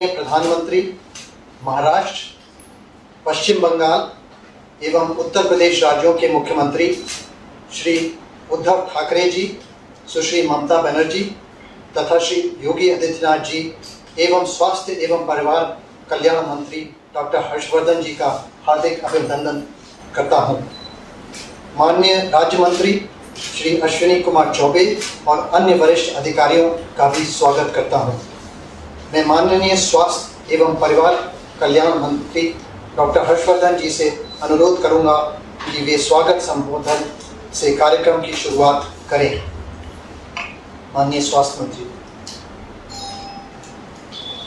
प्रधानमंत्री महाराष्ट्र, पश्चिम बंगाल एवं उत्तर प्रदेश राज्यों के मुख्यमंत्री श्री उद्धव ठाकरे जी, सुश्री ममता बनर्जी तथा श्री योगी आदित्यनाथ जी एवं स्वास्थ्य एवं परिवार कल्याण मंत्री डॉक्टर हर्षवर्धन जी का हार्दिक अभिनंदन करता हूं। माननीय राज्य मंत्री श्री अश्विनी कुमार चौबे और अन्य वरिष्ठ अधिकारियों का भी स्वागत करता हूं। मैं माननीय स्वास्थ्य एवं परिवार कल्याण मंत्री डॉक्टर हर्षवर्धन जी से अनुरोध करूंगा कि वे स्वागत संबोधन से कार्यक्रम की शुरुआत करें। माननीय स्वास्थ्य मंत्री।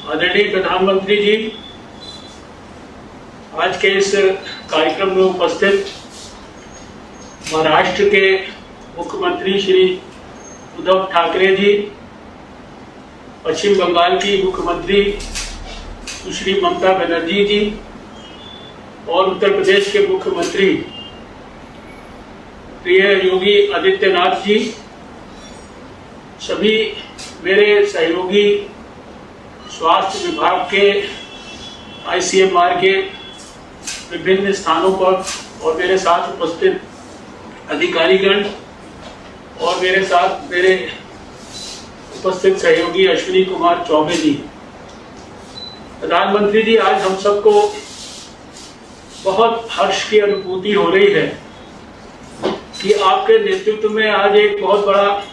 आदरणीय प्रधानमंत्री जी, आज के इस कार्यक्रम में उपस्थित महाराष्ट्र के मुख्यमंत्री श्री उद्धव ठाकरे जी, पश्चिम बंगाल की मुख्यमंत्री सुश्री ममता बनर्जी जी और उत्तर प्रदेश के मुख्यमंत्री प्रिय योगी आदित्यनाथ जी, सभी मेरे सहयोगी स्वास्थ्य विभाग के ICMR के विभिन्न स्थानों पर और मेरे साथ उपस्थित अधिकारीगण और मेरे साथ मेरे उपस्थित सहयोगी अश्विनी कुमार चौबे जी। प्रधानमंत्री जी, आज हम सबको बहुत हर्ष की अनुभूति हो रही है कि आपके नेतृत्व में आज एक बहुत बड़ा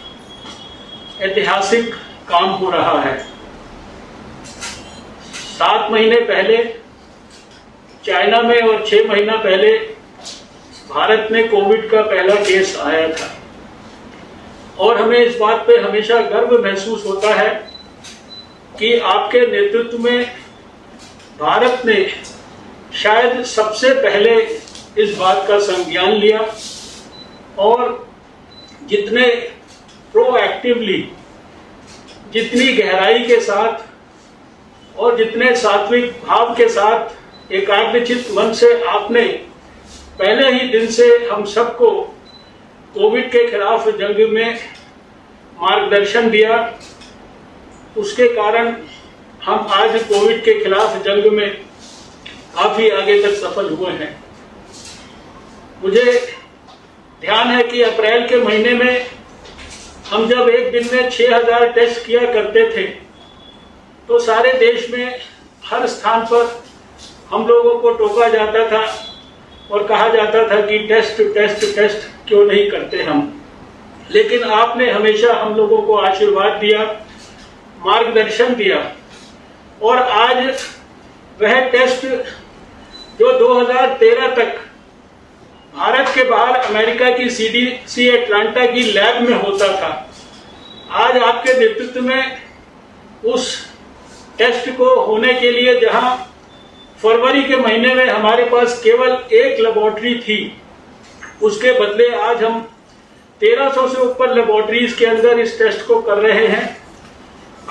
ऐतिहासिक काम हो रहा है। 7 महीने पहले चाइना में और 6 महीना पहले भारत में कोविड का पहला केस आया था और हमें इस बात पे हमेशा गर्व महसूस होता है कि आपके नेतृत्व में भारत ने शायद सबसे पहले इस बात का संज्ञान लिया और जितने प्रोएक्टिवली, जितनी गहराई के साथ और जितने सात्विक भाव के साथ एकाग्रचित्त मन से आपने पहले ही दिन से हम सबको कोविड के खिलाफ जंग में मार्गदर्शन दिया, उसके कारण हम आज कोविड के खिलाफ जंग में काफी आगे तक सफल हुए हैं। मुझे ध्यान है कि अप्रैल के महीने में हम जब एक दिन में 6000 टेस्ट किया करते थे तो सारे देश में हर स्थान पर हम लोगों को टोका जाता था और कहा जाता था कि टेस्ट टेस्ट टेस्ट क्यों नहीं करते हम। लेकिन आपने हमेशा हम लोगों को आशीर्वाद दिया, मार्गदर्शन दिया और आज वह टेस्ट जो 2013 तक भारत के बाहर अमेरिका की CDC अटलांटा की लैब में होता था, आज आपके नेतृत्व में उस टेस्ट को होने के लिए जहां फरवरी के महीने में हमारे पास केवल एक लेबोरेटरी थी, उसके बदले आज हम 1300 से ऊपर लेबोरेटरीज के अंदर इस टेस्ट को कर रहे हैं।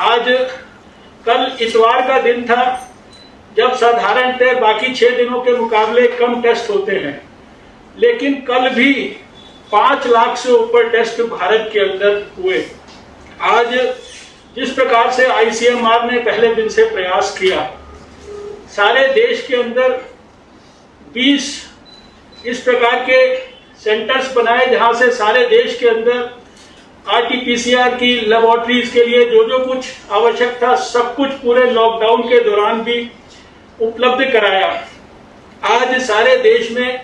आज कल इतवार का दिन था जब साधारणतः बाकी 6 दिनों के मुकाबले कम टेस्ट होते हैं, लेकिन कल भी 5 लाख से ऊपर टेस्ट भारत के अंदर हुए। आज जिस प्रकार से ICMR ने पहले दिन से प्रयास किया, सारे देश के अंदर 20 इस प्रकार के सेंटर्स बनाए जहां से सारे देश के अंदर RT-PCR की लेबोरेटरीज के लिए जो जो कुछ आवश्यक था सब कुछ पूरे लॉकडाउन के दौरान भी उपलब्ध कराया। आज सारे देश में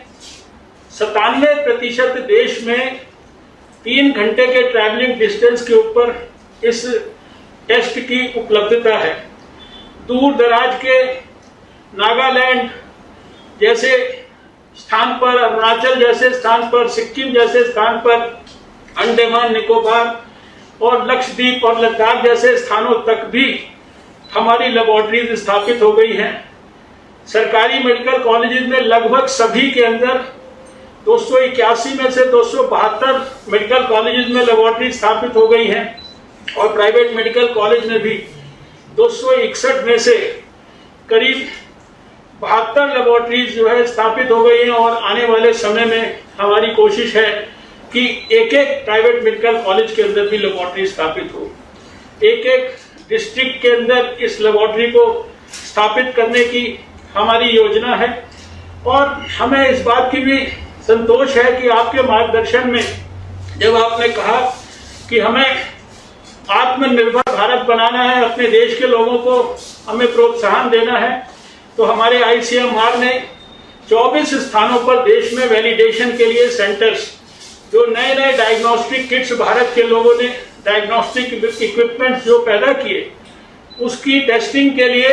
97% देश में 3 घंटे के ट्रैवलिंग डिस्टेंस के ऊपर इस टेस्ट की उपलब्धता है। दूर दराज के नागालैंड जैसे स्थान पर, अरुणाचल जैसे स्थान पर, सिक्किम जैसे स्थान पर, अंडमान निकोबार और लक्षद्वीप और लद्दाख जैसे स्थानों तक भी हमारी लेबोरेटरीज स्थापित हो गई हैं। सरकारी मेडिकल कॉलेजेस में लगभग सभी के अंदर 281 में से 272 मेडिकल कॉलेजेस में लेबोरेटरी स्थापित हो गई हैं और प्राइवेट मेडिकल कॉलेज में भी 261 में से करीब 72 लेबोरेटरीज जो है स्थापित हो गई हैं और आने वाले समय में हमारी कोशिश है कि एक एक प्राइवेट मेडिकल कॉलेज के अंदर भी लेबोरेटरी स्थापित हो। एक एक डिस्ट्रिक्ट के अंदर इस लेबोरेटरी को स्थापित करने की हमारी योजना है। और हमें इस बात की भी संतोष है कि आपके मार्गदर्शन में जब आपने कहा कि हमें आत्मनिर्भर भारत बनाना है, अपने देश के लोगों को हमें प्रोत्साहन देना है, तो हमारे आईसीएमआर ने 24 स्थानों पर देश में वैलिडेशन के लिए सेंटर्स, जो नए नए डायग्नोस्टिक किट्स भारत के लोगों ने, डायग्नोस्टिक इक्विपमेंट्स जो पैदा किए, उसकी टेस्टिंग के लिए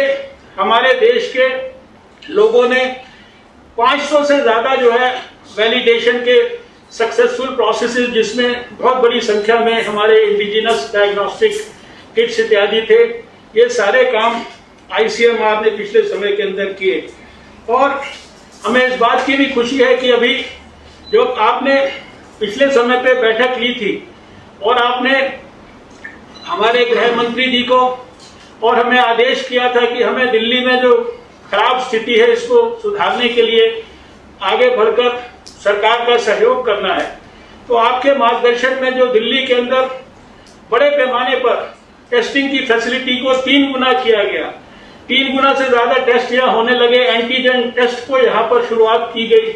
हमारे देश के लोगों ने 500 से ज्यादा जो है वैलिडेशन के सक्सेसफुल प्रोसेसेस, जिसमें बहुत बड़ी संख्या में हमारे इंडिजिनस डायग्नोस्टिक किट्स इत्यादि थे, ये सारे काम आईसीएमआर ने पिछले समय के अंदर किए। और हमें इस बात की भी खुशी है कि अभी जो आपने पिछले समय पे बैठक ली थी और आपने हमारे गृह मंत्री जी को और हमें आदेश किया था कि हमें दिल्ली में जो खराब स्थिति है इसको सुधारने के लिए आगे बढ़कर सरकार का सहयोग करना है, तो आपके मार्गदर्शन में जो दिल्ली के अंदर बड़े पैमाने पर टेस्टिंग की फैसिलिटी को 3 गुना किया गया, 3 गुना से ज्यादा टेस्ट यहाँ होने लगे। एंटीजन टेस्ट को यहाँ पर शुरुआत की गई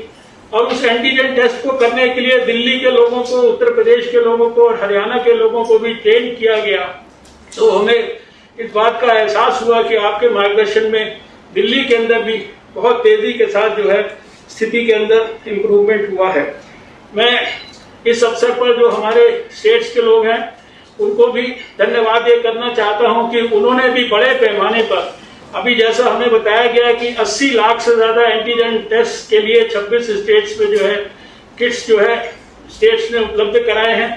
और उस एंटीजन टेस्ट को करने के लिए दिल्ली के लोगों को, उत्तर प्रदेश के लोगों को और हरियाणा के लोगों को भी ट्रेन किया गया। तो हमें इस बात का एहसास हुआ कि आपके मार्गदर्शन में दिल्ली के अंदर भी बहुत तेजी के साथ जो है स्थिति के अंदर इम्प्रूवमेंट हुआ है। मैं इस अवसर पर जो हमारे स्टेट्स के लोग हैं उनको भी धन्यवाद ये करना चाहता हूं कि उन्होंने भी बड़े पैमाने पर, अभी जैसा हमें बताया गया कि 80 लाख से ज्यादा एंटीजन टेस्ट के लिए 26 स्टेट्स में जो है किट्स जो है स्टेट्स ने उपलब्ध कराए हैं।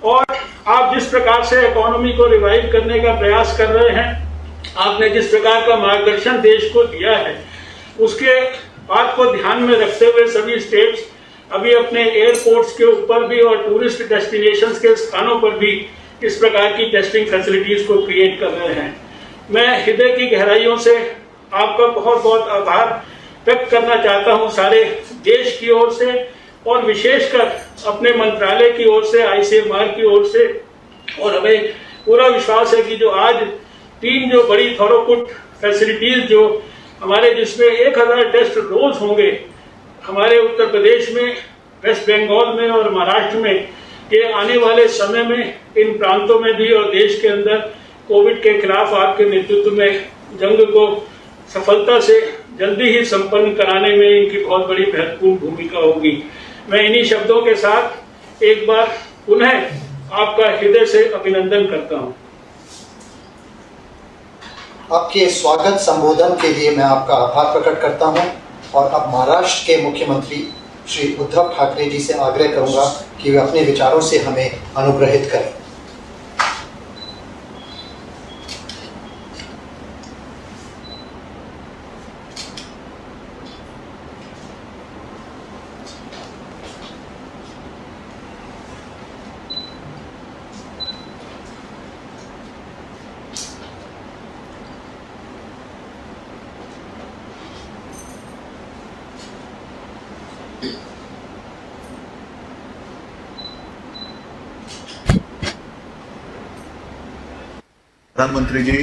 और आप जिस प्रकार से इकोनॉमी को रिवाइव करने का प्रयास कर रहे हैं, आपने जिस प्रकार का मार्गदर्शन देश को दिया है, उसके बात को ध्यान में रखते हुए सभी स्टेट्स अभी अपने एयरपोर्ट्स के ऊपर भी और टूरिस्ट डेस्टिनेशंस के स्थानों पर भी इस प्रकार की टेस्टिंग फैसिलिटीज को क्रिएट कर रहे हैं। मैं हृदय की गहराइयों से आपका बहुत बहुत आभार व्यक्त करना चाहता हूं, सारे देश की ओर से और विशेषकर अपने मंत्रालय की ओर से, आईसीएमआर की ओर से। और हमें पूरा विश्वास है कि जो आज 3 जो बड़ी थॉरोपुट फैसिलिटीज जो हमारे, जिसमें 1000 टेस्ट रोज होंगे हमारे उत्तर प्रदेश में, वेस्ट बंगाल में और महाराष्ट्र में, के आने वाले समय में इन प्रांतों में भी और देश के अंदर कोविड के खिलाफ आपके नेतृत्व में जंग को सफलता से जल्दी ही संपन्न कराने में इनकी बहुत बड़ी महत्वपूर्ण भूमिका होगी। मैं इन्हीं शब्दों के साथ एक बार पुनः आपका हृदय से अभिनंदन करता हूं। आपके स्वागत संबोधन के लिए मैं आपका आभार प्रकट करता हूं और अब महाराष्ट्र के मुख्यमंत्री श्री उद्धव ठाकरे जी से आग्रह करूंगा कि वे अपने विचारों से हमें अनुग्रहित करें। प्रधानमंत्री जी,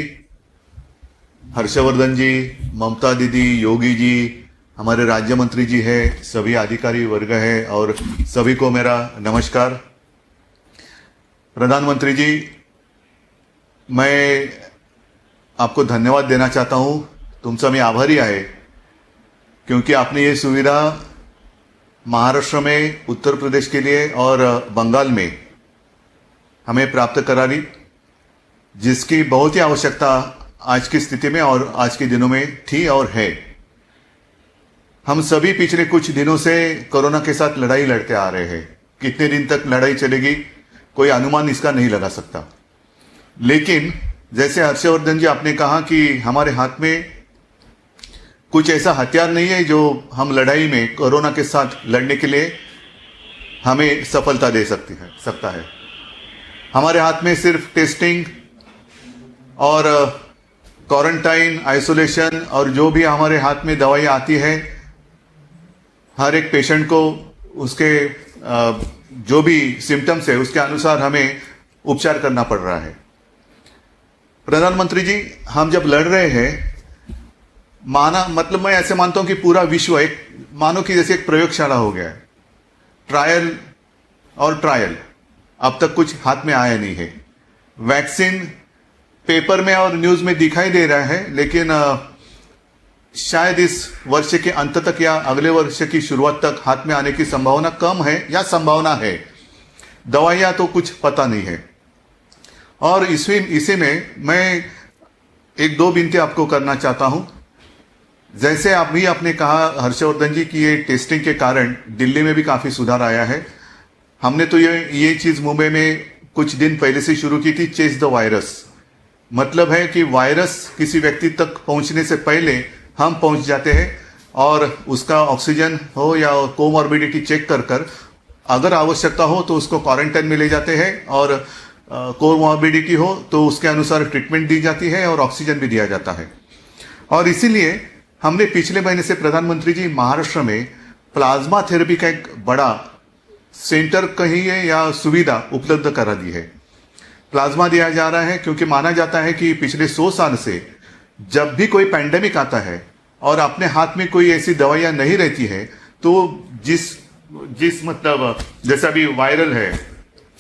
हर्षवर्धन जी, ममता दीदी, योगी जी, हमारे राज्य मंत्री जी हैं, सभी अधिकारी वर्ग है और सभी को मेरा नमस्कार। प्रधानमंत्री जी, मैं आपको धन्यवाद देना चाहता हूं, तुमचा मी आभारी आहे क्योंकि आपने ये सुविधा महाराष्ट्र में, उत्तर प्रदेश के लिए और बंगाल में हमें प्राप्त करा दी, जिसकी बहुत ही आवश्यकता आज की स्थिति में और आज के दिनों में थी और है। हम सभी पिछले कुछ दिनों से कोरोना के साथ लड़ाई लड़ते आ रहे हैं। कितने दिन तक लड़ाई चलेगी कोई अनुमान इसका नहीं लगा सकता, लेकिन जैसे हर्षवर्धन जी आपने कहा कि हमारे हाथ में कुछ ऐसा हथियार नहीं है जो हम लड़ाई में कोरोना के साथ लड़ने के लिए हमें सफलता दे सकता है। हमारे हाथ में सिर्फ टेस्टिंग और क्वारंटाइन, आइसोलेशन और जो भी हमारे हाथ में दवाई आती है, हर एक पेशेंट को उसके जो भी सिम्टम्स है उसके अनुसार हमें उपचार करना पड़ रहा है। प्रधानमंत्री जी, हम जब लड़ रहे हैं माना मतलब मैं ऐसे मानता हूं कि पूरा विश्व एक मानो कि जैसे एक प्रयोगशाला हो गया है। ट्रायल और ट्रायल, अब तक कुछ हाथ में आया नहीं है। वैक्सीन पेपर में और न्यूज में दिखाई दे रहा है, लेकिन शायद इस वर्ष के अंत तक या अगले वर्ष की शुरुआत तक हाथ में आने की संभावना कम है, या संभावना है। दवाइयां तो कुछ पता नहीं है। और इसी में मैं एक दो विनती आपको करना चाहता हूं। जैसे आप भी आपने कहा हर्षवर्धन जी की ये टेस्टिंग के कारण दिल्ली में भी काफी सुधार आया है। हमने तो ये चीज मुंबई में कुछ दिन पहले से शुरू की थी, चेस द वायरस। मतलब है कि वायरस किसी व्यक्ति तक पहुंचने से पहले हम पहुंच जाते हैं और उसका ऑक्सीजन हो या कोमॉर्बिडिटी चेक कर अगर आवश्यकता हो तो उसको क्वारंटाइन में ले जाते हैं, और कोमॉर्बिडिटी हो तो उसके अनुसार ट्रीटमेंट दी जाती है और ऑक्सीजन भी दिया जाता है। और इसीलिए हमने पिछले महीने से प्रधानमंत्री जी महाराष्ट्र में प्लाज्मा थेरेपी का एक बड़ा सेंटर कहिए या सुविधा उपलब्ध करा दी है। प्लाज्मा दिया जा रहा है क्योंकि माना जाता है कि पिछले 100 साल से जब भी कोई पैंडेमिक आता है और अपने हाथ में कोई ऐसी दवाइयां नहीं रहती है, तो जिस मतलब जैसा अभी वायरल है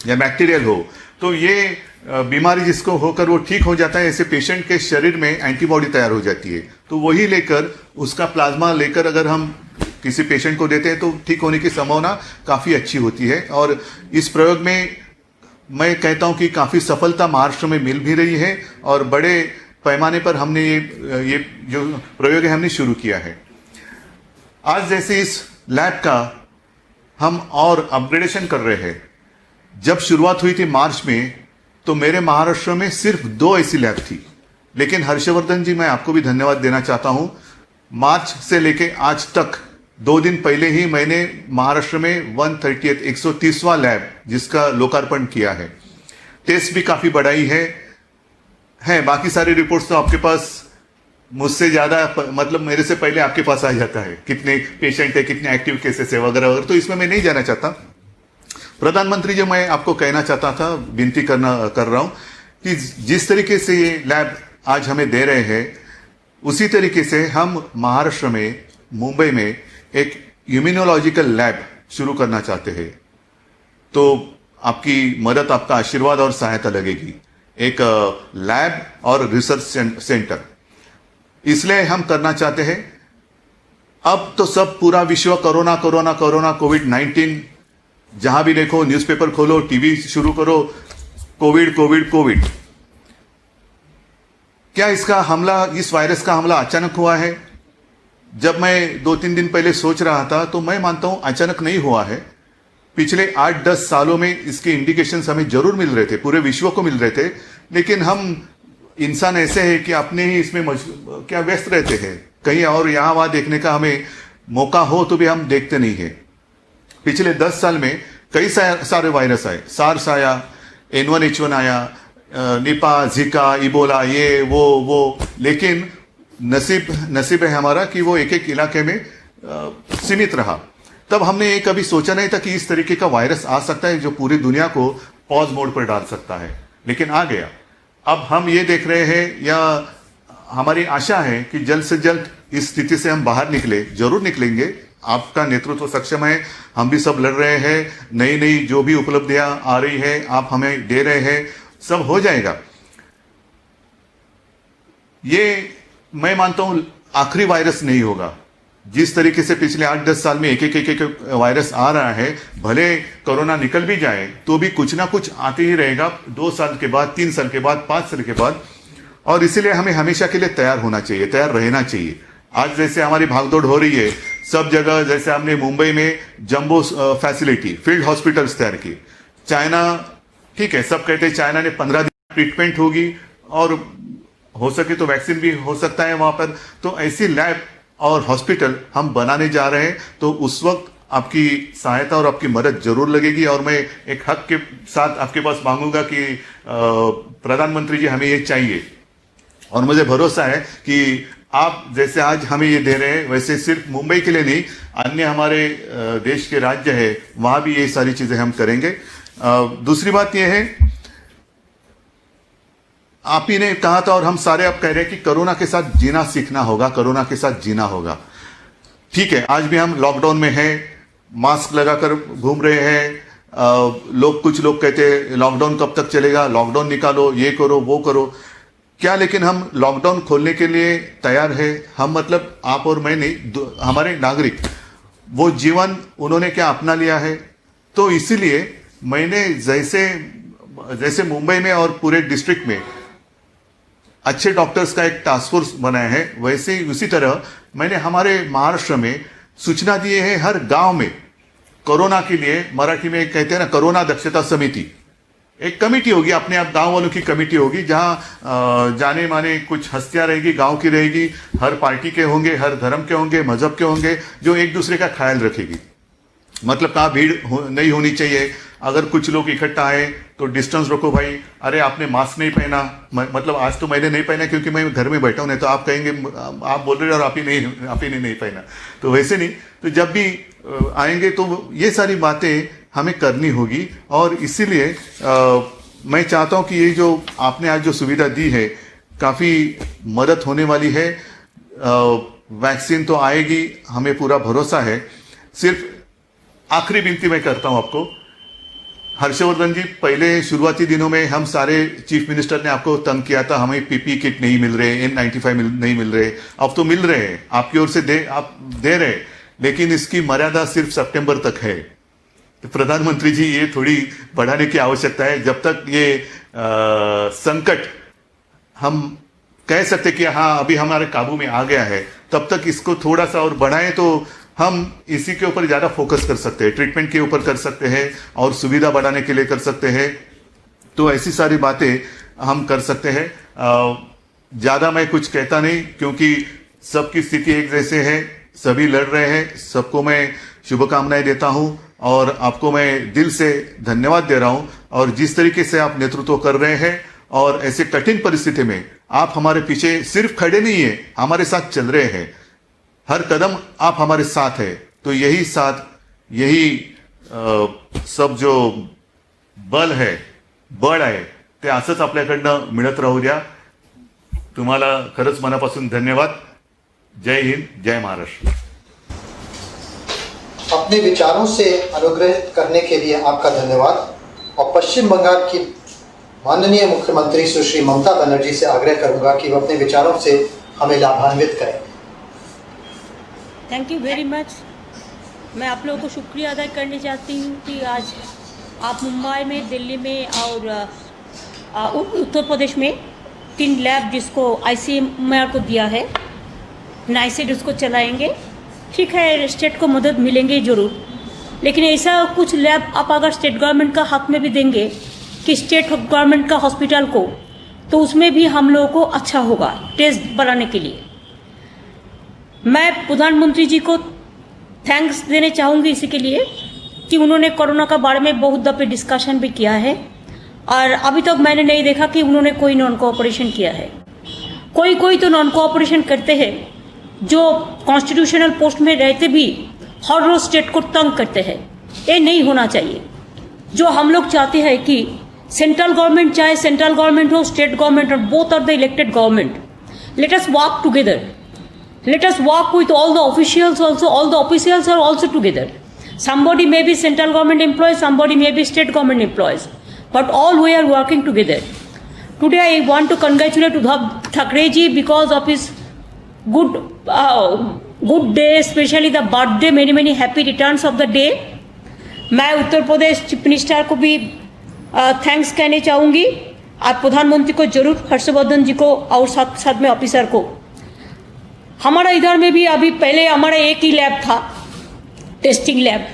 या बैक्टीरियल हो, तो ये बीमारी जिसको होकर वो ठीक हो जाता है, ऐसे पेशेंट के शरीर में एंटीबॉडी तैयार हो जाती है। तो वही लेकर उसका प्लाज्मा लेकर अगर हम किसी पेशेंट को देते हैं तो ठीक होने की संभावना काफी अच्छी होती है। और इस प्रयोग में मैं कहता हूं कि काफी सफलता महाराष्ट्र में मिल भी रही है और बड़े पैमाने पर हमने ये जो प्रयोग है हमने शुरू किया है। आज जैसे इस लैब का हम और अपग्रेडेशन कर रहे हैं। जब शुरुआत हुई थी मार्च में, तो मेरे महाराष्ट्र में सिर्फ 2 ऐसी लैब थी। लेकिन हर्षवर्धन जी, मैं आपको भी धन्यवाद देना चाहता हूं। मार्च से लेके आज तक 2 दिन पहले ही मैंने महाराष्ट्र में 130वां लैब जिसका लोकार्पण किया है। टेस्ट भी काफी बढ़ाई है। बाकी सारी रिपोर्ट्स तो आपके पास मुझसे ज्यादा, मतलब मेरे से पहले आपके पास आ जाता है, कितने पेशेंट है, कितने एक्टिव केसेस है वगैरह वगैरह, तो इसमें मैं नहीं जाना चाहता। प्रधानमंत्री जी, मैं आपको कहना चाहता था, विनती कर रहा हूं कि जिस तरीके से ये लैब आज हमें दे रहे हैं, उसी तरीके से हम महाराष्ट्र में मुंबई में एक इम्यूनोलॉजिकल लैब शुरू करना चाहते हैं। तो आपकी मदद, आपका आशीर्वाद और सहायता लगेगी। एक लैब और रिसर्च सेंटर इसलिए हम करना चाहते हैं। अब तो सब पूरा विश्व कोरोना कोरोना कोरोना कोविड-19, जहां भी देखो, न्यूज़पेपर खोलो, टीवी शुरू करो, कोविड कोविड कोविड। क्या इस वायरस का हमला अचानक हुआ है? जब मैं 2-3 दिन पहले सोच रहा था तो मैं मानता हूं अचानक नहीं हुआ है। पिछले 8-10 सालों में इसके इंडिकेशंस हमें जरूर मिल रहे थे, पूरे विश्व को मिल रहे थे, लेकिन हम इंसान ऐसे हैं कि अपने ही इसमें क्या व्यस्त रहते हैं। कहीं और यहां वहां देखने का हमें मौका हो तो भी हम देखते नहीं है। पिछले 10 साल में कई सारे वायरस आए, सार्स आया, N1H1 आया, निपा, जिका, इबोला, ये वो, लेकिन नसीब है हमारा कि वो एक इलाके में सीमित रहा। तब हमने ये कभी सोचा नहीं था कि इस तरीके का वायरस आ सकता है जो पूरी दुनिया को पॉज मोड पर डाल सकता है, लेकिन आ गया। अब हम ये देख रहे हैं, या हमारी आशा है कि जल्द से जल्द इस स्थिति से हम बाहर निकले, जरूर निकलेंगे। आपका नेतृत्व सक्षम है, हम भी सब लड़ रहे हैं, नई जो भी उपलब्धियां आ रही है आप हमें दे रहे हैं, सब हो जाएगा। ये मैं मानता हूं आखिरी वायरस नहीं होगा। जिस तरीके से पिछले 8-10 साल में एक वायरस आ रहा है, भले कोरोना निकल भी जाए तो भी कुछ ना कुछ आते ही रहेगा, 2 साल के बाद, 3 साल के बाद, 5 साल के बाद। और इसीलिए हमें हमेशा के लिए तैयार होना चाहिए, तैयार रहना चाहिए। आज जैसे हमारी भागदौड़ हो रही है सब जगह, जैसे हमने मुंबई में जंबो फैसिलिटी, फील्ड हॉस्पिटल्स तैयार की। चाइना, ठीक है, सब कहते हैं चाइना ने 15 दिन ट्रीटमेंट होगी और हो सके तो वैक्सीन भी हो सकता है वहां पर। तो ऐसी लैब और हॉस्पिटल हम बनाने जा रहे हैं, तो उस वक्त आपकी सहायता और आपकी मदद जरूर लगेगी। और मैं एक हक के साथ आपके पास मांगूंगा कि प्रधानमंत्री जी, हमें ये चाहिए। और मुझे भरोसा है कि आप जैसे आज हमें ये दे रहे हैं, वैसे सिर्फ मुंबई के लिए नहीं, अन्य हमारे देश के राज्य है वहां भी ये सारी चीजें हम करेंगे। दूसरी बात यह है, आप ही ने कहा था और हम सारे अब कह रहे हैं कि कोरोना के साथ जीना सीखना होगा, कोरोना के साथ जीना होगा। ठीक है, आज भी हम लॉकडाउन में हैं, मास्क लगाकर घूम रहे हैं। कुछ लोग कहते हैं लॉकडाउन कब तक चलेगा, लॉकडाउन निकालो, ये करो वो करो। क्या लेकिन हम लॉकडाउन खोलने के लिए तैयार है? हम मतलब आप और मैं नहीं, हमारे नागरिक, वो जीवन उन्होंने क्या अपना लिया है। तो इसीलिए मैंने जैसे मुंबई में और पूरे डिस्ट्रिक्ट में अच्छे डॉक्टर्स का एक टास्क फोर्स बनाया है, वैसे ही उसी तरह मैंने हमारे महाराष्ट्र में सूचना दिए है हर गांव में कोरोना के लिए, मराठी में कहते हैं ना कोरोना दक्षता समिति, एक कमेटी होगी, अपने आप गांव वालों की कमेटी होगी, जहां जाने माने कुछ हस्तियां रहेगी, गांव की रहेगी, हर पार्टी के होंगे, हर धर्म के होंगे, मजहब के होंगे, जो एक दूसरे का ख्याल रखेगी। मतलब कहाँ भीड़ नहीं होनी चाहिए, अगर कुछ लोग इकट्ठा आए तो डिस्टेंस रखो भाई। अरे आपने मास्क नहीं पहना, मतलब आज तो मैंने नहीं पहना क्योंकि मैं घर में बैठा हूं, नहीं तो आप कहेंगे आप बोल रहे हो और आप ही ने नहीं पहना। तो वैसे नहीं, तो जब भी आएंगे तो ये सारी बातें हमें करनी होगी। और इसीलिए मैं चाहता हूं कि ये जो आपने आज जो सुविधा दी है काफ़ी मदद होने वाली है। वैक्सीन तो आएगी, हमें पूरा भरोसा है। सिर्फ आखिरी विनती मैं करता हूं आपको, हर्षवर्धन जी, पहले शुरुआती दिनों में हम सारे चीफ मिनिस्टर ने आपको तंग किया था, हमें पीपी किट नहीं मिल रहे, N95 नहीं मिल रहे। अब तो मिल रहे हैं, आपकी ओर से आप दे रहे, लेकिन इसकी मर्यादा सिर्फ सितंबर तक है। तो प्रधानमंत्री जी, ये थोड़ी बढ़ाने की आवश्यकता है। जब तक ये संकट हम कह सकते कि हाँ अभी हमारे काबू में आ गया है, तब तक इसको थोड़ा सा और बढ़ाएं तो हम इसी के ऊपर ज्यादा फोकस कर सकते हैं, ट्रीटमेंट के ऊपर कर सकते हैं और सुविधा बढ़ाने के लिए कर सकते हैं। तो ऐसी सारी बातें हम कर सकते हैं। ज्यादा मैं कुछ कहता नहीं, क्योंकि सबकी स्थिति एक जैसे है, सभी लड़ रहे हैं। सबको मैं शुभकामनाएं देता हूं और आपको मैं दिल से धन्यवाद दे रहा हूं। और जिस तरीके से आप नेतृत्व कर रहे हैं और ऐसे कठिन परिस्थिति में आप हमारे पीछे सिर्फ खड़े नहीं है, हमारे साथ चल रहे हैं, हर कदम आप हमारे साथ है। तो यही साथ, यही सब जो बल आहे, बळ आहे, ते असंच आपल्याकडनं मिळत राहू द्या। तुम्हाला खरंच मनापासून धन्यवाद। जय हिंद, जय महाराष्ट्र। अपने विचारों से अनुग्रहित करने के लिए आपका धन्यवाद। और पश्चिम बंगाल की माननीय मुख्यमंत्री सुश्री ममता बनर्जी से आग्रह करूंगा कि वो अपने विचारों से हमें लाभान्वित करें। Thank you very much. मैं आप लोगों को शुक्रिया अदा करना चाहती हूँ कि आज आप मुंबई में, दिल्ली में और उत्तर प्रदेश में 3 लैब जिसको ICMR को दिया है, नाइसेड उसको चलाएंगे। ठीक है, स्टेट को मदद मिलेंगे ज़रूर, लेकिन ऐसा कुछ लैब आप अगर स्टेट गवर्नमेंट का हाथ में भी देंगे कि स्टेट गवर्नमेंट का हॉस्पिटल को, तो उसमें भी हम लोगों को अच्छा होगा टेस्ट बढ़ाने के लिए। मैं प्रधानमंत्री जी को थैंक्स देने चाहूँगी इसी के लिए कि उन्होंने कोरोना का बारे में बहुत दफ़े डिस्कशन भी किया है और अभी तक मैंने नहीं देखा कि उन्होंने कोई नॉन कोऑपरेशन किया है। कोई तो नॉन कोऑपरेशन करते हैं, जो कॉन्स्टिट्यूशनल पोस्ट में रहते भी हर रोज स्टेट को तंग करते हैं। ये नहीं होना चाहिए। जो हम लोग चाहते हैं कि सेंट्रल गवर्नमेंट, चाहे सेंट्रल गवर्नमेंट हो, स्टेट गवर्नमेंट, और both are the elected government, let us work together. Let us work with all the officials also. All the officials are also together. Somebody may be central government employees, somebody may be state government employees, but all we are working together. Today I want to congratulate Uddhav Thackeray ji because of his good day, especially the birthday. Many happy returns of the day. मैं Uttar Pradesh chief minister को भी thanks कहने चाहूँगी। आप प्रधानमंत्री को जरूर, हर्षवर्धन जी को और साथ में ऑफिसर को। हमारा इधर में भी अभी पहले हमारा एक ही लैब था, टेस्टिंग लैब।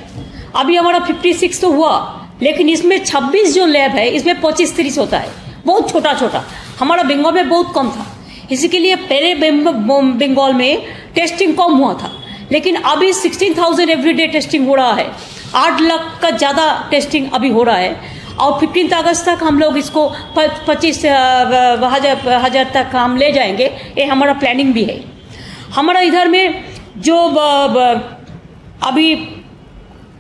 अभी हमारा 56 तो हुआ, लेकिन इसमें 26 जो लैब है, इसमें 25-30 होता है, बहुत छोटा। हमारा बंगाल में बहुत कम था, इसी के लिए पहले बंगाल में टेस्टिंग कम हुआ था, लेकिन अभी 16,000 एवरीडे टेस्टिंग हो रहा है। 8 लाख का ज़्यादा टेस्टिंग अभी हो रहा है और 15 अगस्त तक हम लोग इसको 25,000 तक हम ले जाएंगे। ये हमारा प्लानिंग भी है। हमारा इधर में जो अभी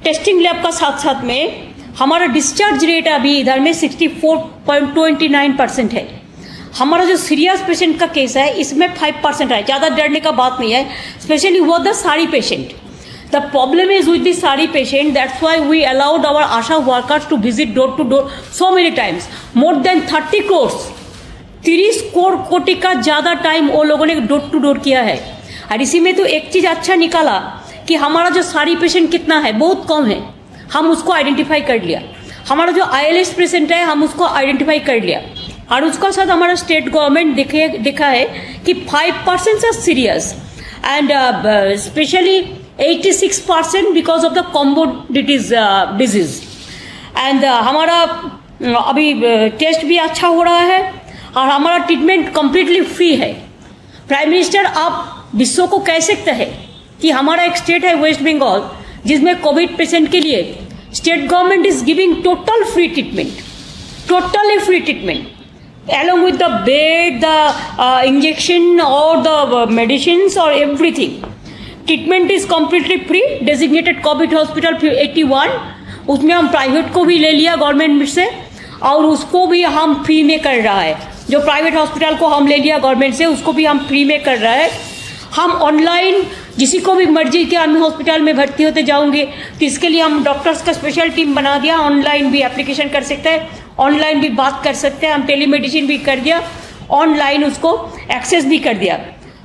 टेस्टिंग लैब का साथ में हमारा डिस्चार्ज रेट अभी इधर में 64.29% है। हमारा जो सीरियस पेशेंट का केस है इसमें 5% है, ज़्यादा डरने का बात नहीं है। स्पेशली वो the SARI patient, the problem is with the SARI patient, that's why we allowed our ASHA workers to visit door to door so many times, more than 30 crore, 30 कोटि का ज़्यादा टाइम वो लोगों ने डोर टू डोर किया है। और इसी में तो एक चीज़ अच्छा निकाला कि हमारा जो साड़ी पेशेंट कितना है, बहुत कम है, हम उसको आइडेंटिफाई कर लिया। हमारा जो ILS पेशेंट है हम उसको आइडेंटिफाई कर लिया, और उसका साथ हमारा स्टेट गवर्नमेंट देखा है कि 5% are serious and specially 86% because of the comorbidities disease. And हमारा अभी टेस्ट भी अच्छा हो रहा है और हमारा ट्रीटमेंट कम्प्लीटली फ्री है। प्राइम मिनिस्टर, आप विश्व को कह सकते हैं कि हमारा एक स्टेट है वेस्ट बंगाल जिसमें कोविड पेशेंट के लिए state government is giving total free treatment, totally free treatment along with the bed, the injection or the medicines or everything. Treatment is completely free. Designated COVID hospital 81, उसमें हम private को भी ले लिया government से, और उसको भी हम फ्री में कर रहा है। जो प्राइवेट हॉस्पिटल को हम ले लिया गवर्नमेंट से, उसको भी हम फ्री में कर रहा है। हम ऑनलाइन जिसी को भी मर्जी के हम हॉस्पिटल में भर्ती होते जाओगे तो इसके लिए हम डॉक्टर्स का स्पेशल टीम बना दिया। ऑनलाइन भी एप्लीकेशन कर सकते हैं, ऑनलाइन भी बात कर सकते हैं, हम टेलीमेडिसिन भी कर दिया, ऑनलाइन उसको एक्सेस भी कर दिया।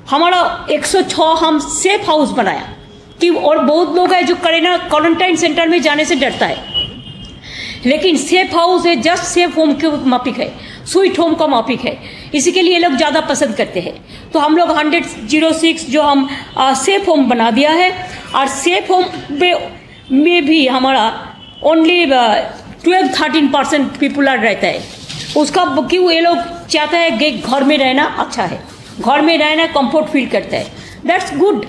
हमारा 106 हम सेफ हाउस बनाया कि, और बहुत लोग हैं जो करेना क्वारंटाइन सेंटर में जाने से डरता है, लेकिन सेफ हाउस है जस्ट सेफ होम के माफिक है, स्वीट होम का माफिक है, इसी के लिए लोग ज़्यादा पसंद करते हैं। तो हम लोग 106 जो हम सेफ होम बना दिया है, और सेफ होम में भी हमारा ओनली 12-13% पीपुल आर रहता है। उसका क्यों, ये लोग चाहता है कि घर में रहना अच्छा है, घर में रहना कंफर्ट फील करता है, दैट्स गुड।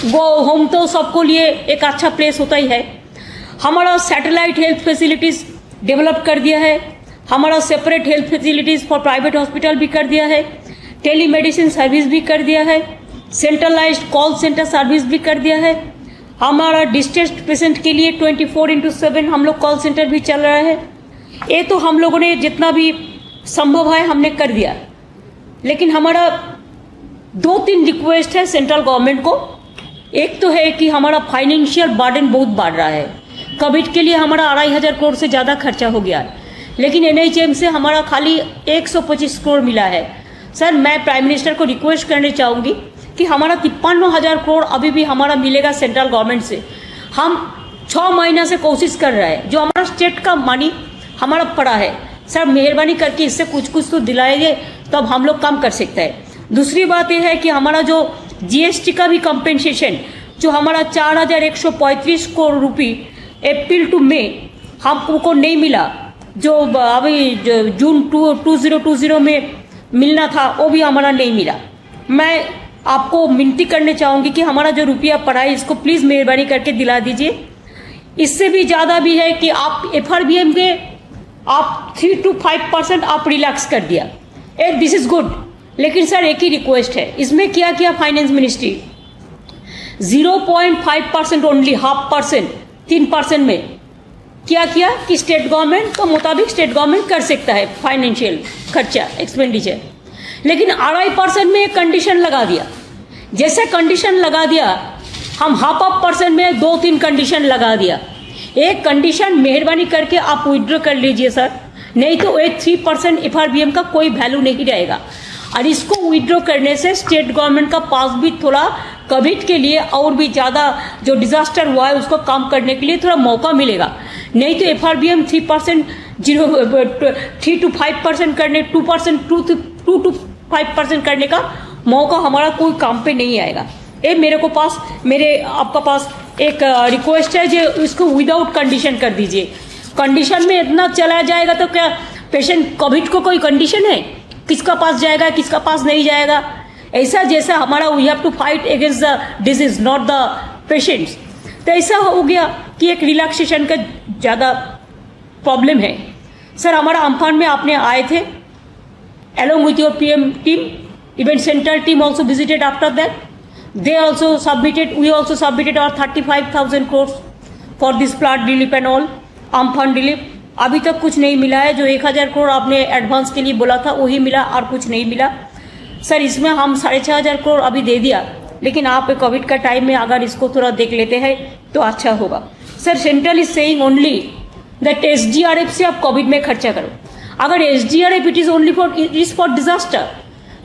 वो होम तो सबको लिए एक अच्छा प्लेस होता ही है। हमारा सैटेलाइट हेल्थ फैसिलिटीज़ डेवलप कर दिया है, हमारा separate health facilities for private hospital भी कर दिया है, टेलीमेडिसिन सर्विस भी कर दिया है, सेंट्रलाइज्ड कॉल सेंटर सर्विस भी कर दिया है। हमारा डिस्ट्रेस्ड पेशेंट के लिए 24/7 हम लोग कॉल सेंटर भी चल रहा है। ये तो हम लोगों ने जितना भी संभव है हमने कर दिया, लेकिन हमारा 2-3 रिक्वेस्ट है सेंट्रल गवर्नमेंट को। एक तो है कि हमारा फाइनेंशियल बर्डन बहुत बढ़ रहा है, कोविड के लिए हमारा 2,500 करोड़ से ज़्यादा खर्चा हो गया है, लेकिन NHM से हमारा खाली 125 करोड़ मिला है। सर, मैं प्राइम मिनिस्टर को रिक्वेस्ट करना चाहूँगी कि हमारा 53,000 करोड़ अभी भी हमारा मिलेगा सेंट्रल गवर्नमेंट से। हम 6 महीना से कोशिश कर रहे हैं, जो हमारा स्टेट का मनी हमारा पड़ा है, सर मेहरबानी करके इससे कुछ तो दिलाइए, तब हम लोग काम कर सकते हैं। दूसरी बात यह है कि हमारा जो GST का भी कंपेंसेशन जो हमारा 4,135 करोड़ रुपये अप्रैल टू मई हमको नहीं मिला, जो अभी जून 2020 में मिलना था वो भी हमारा नहीं मिला। मैं आपको विनती करने चाहूँगी कि हमारा जो रुपया पड़ा है इसको प्लीज़ मेहरबानी करके दिला दीजिए। इससे भी ज़्यादा भी है कि आप FRBM के आप 3 to 5% आप रिलैक्स कर दिया, दिस इज़ गुड। लेकिन सर एक ही रिक्वेस्ट है, इसमें क्या किया फाइनेंस मिनिस्ट्री 0.5% ओनली, 0.5%, 3% में क्या किया कि स्टेट गवर्नमेंट के मुताबिक स्टेट गवर्नमेंट कर सकता है फाइनेंशियल खर्चा एक्सपेंडिचर, लेकिन 2.5% में एक कंडीशन लगा दिया। जैसे कंडीशन लगा दिया, हम 0.5% में 2-3 कंडीशन लगा दिया। एक कंडीशन मेहरबानी करके आप विड्रॉ कर लीजिए सर, नहीं तो एक 3% FRBM का कोई वैल्यू नहीं रहेगा। और इसको विड्रॉ करने से स्टेट गवर्नमेंट का पास भी थोड़ा कोविड के लिए और भी ज़्यादा जो डिजास्टर हुआ है उसको काम करने के लिए थोड़ा मौका मिलेगा। नहीं तो FRBM 3% 3 to 5% करने 2% 2 to 5% करने का मौका हमारा कोई काम पे नहीं आएगा। ये मेरे आपका पास एक रिक्वेस्ट है जो इसको विदाउट कंडीशन कर दीजिए। कंडीशन में इतना चला जाएगा तो क्या पेशेंट कोविड को कोई कंडीशन है, किसका पास जाएगा किसका पास नहीं जाएगा? ऐसा जैसा हमारा we have to fight against the disease not the patients, तो ऐसा हो गया कि एक रिलैक्सेशन का ज़्यादा प्रॉब्लम है। सर हमारा अम्फान में आपने आए थे along with your PM team, even central team also visited after that. We also submitted our 35,000 crores for this flood relief and all, Amphan relief. अभी तक कुछ नहीं मिला है। जो 1000 करोड़ आपने एडवांस के लिए बोला था वही मिला और कुछ नहीं मिला सर। इसमें हम 6500 करोड़ अभी दे दिया, लेकिन आप कोविड का टाइम में अगर इसको थोड़ा देख लेते हैं तो अच्छा होगा sir. Central is saying only that SDRF से आप कोविड में खर्चा करो। अगर SDRF it is only for disaster,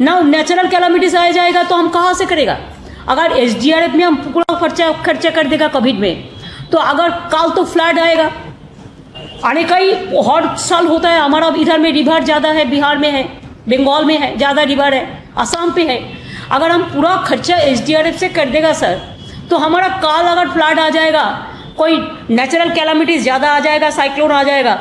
ना नेचुरल कैलामिटीज आ जाएगा तो हम कहाँ से करेगा। अगर SDRF में हम पूरा खर्चा कर देगा कोविड में, तो अगर कल तो फ्लड आएगा, आने का ही हर साल होता है। हमारा इधर में रिवर ज़्यादा है, बिहार में है, बंगाल में है, ज़्यादा रिवर है, असम पे है। अगर हम पूरा खर्चा SDRF से कर देगा सर, तो हमारा काल अगर फ्लड आ जाएगा, कोई नेचुरल कैलामिटीज ज़्यादा आ जाएगा, साइक्लोन आ जाएगा,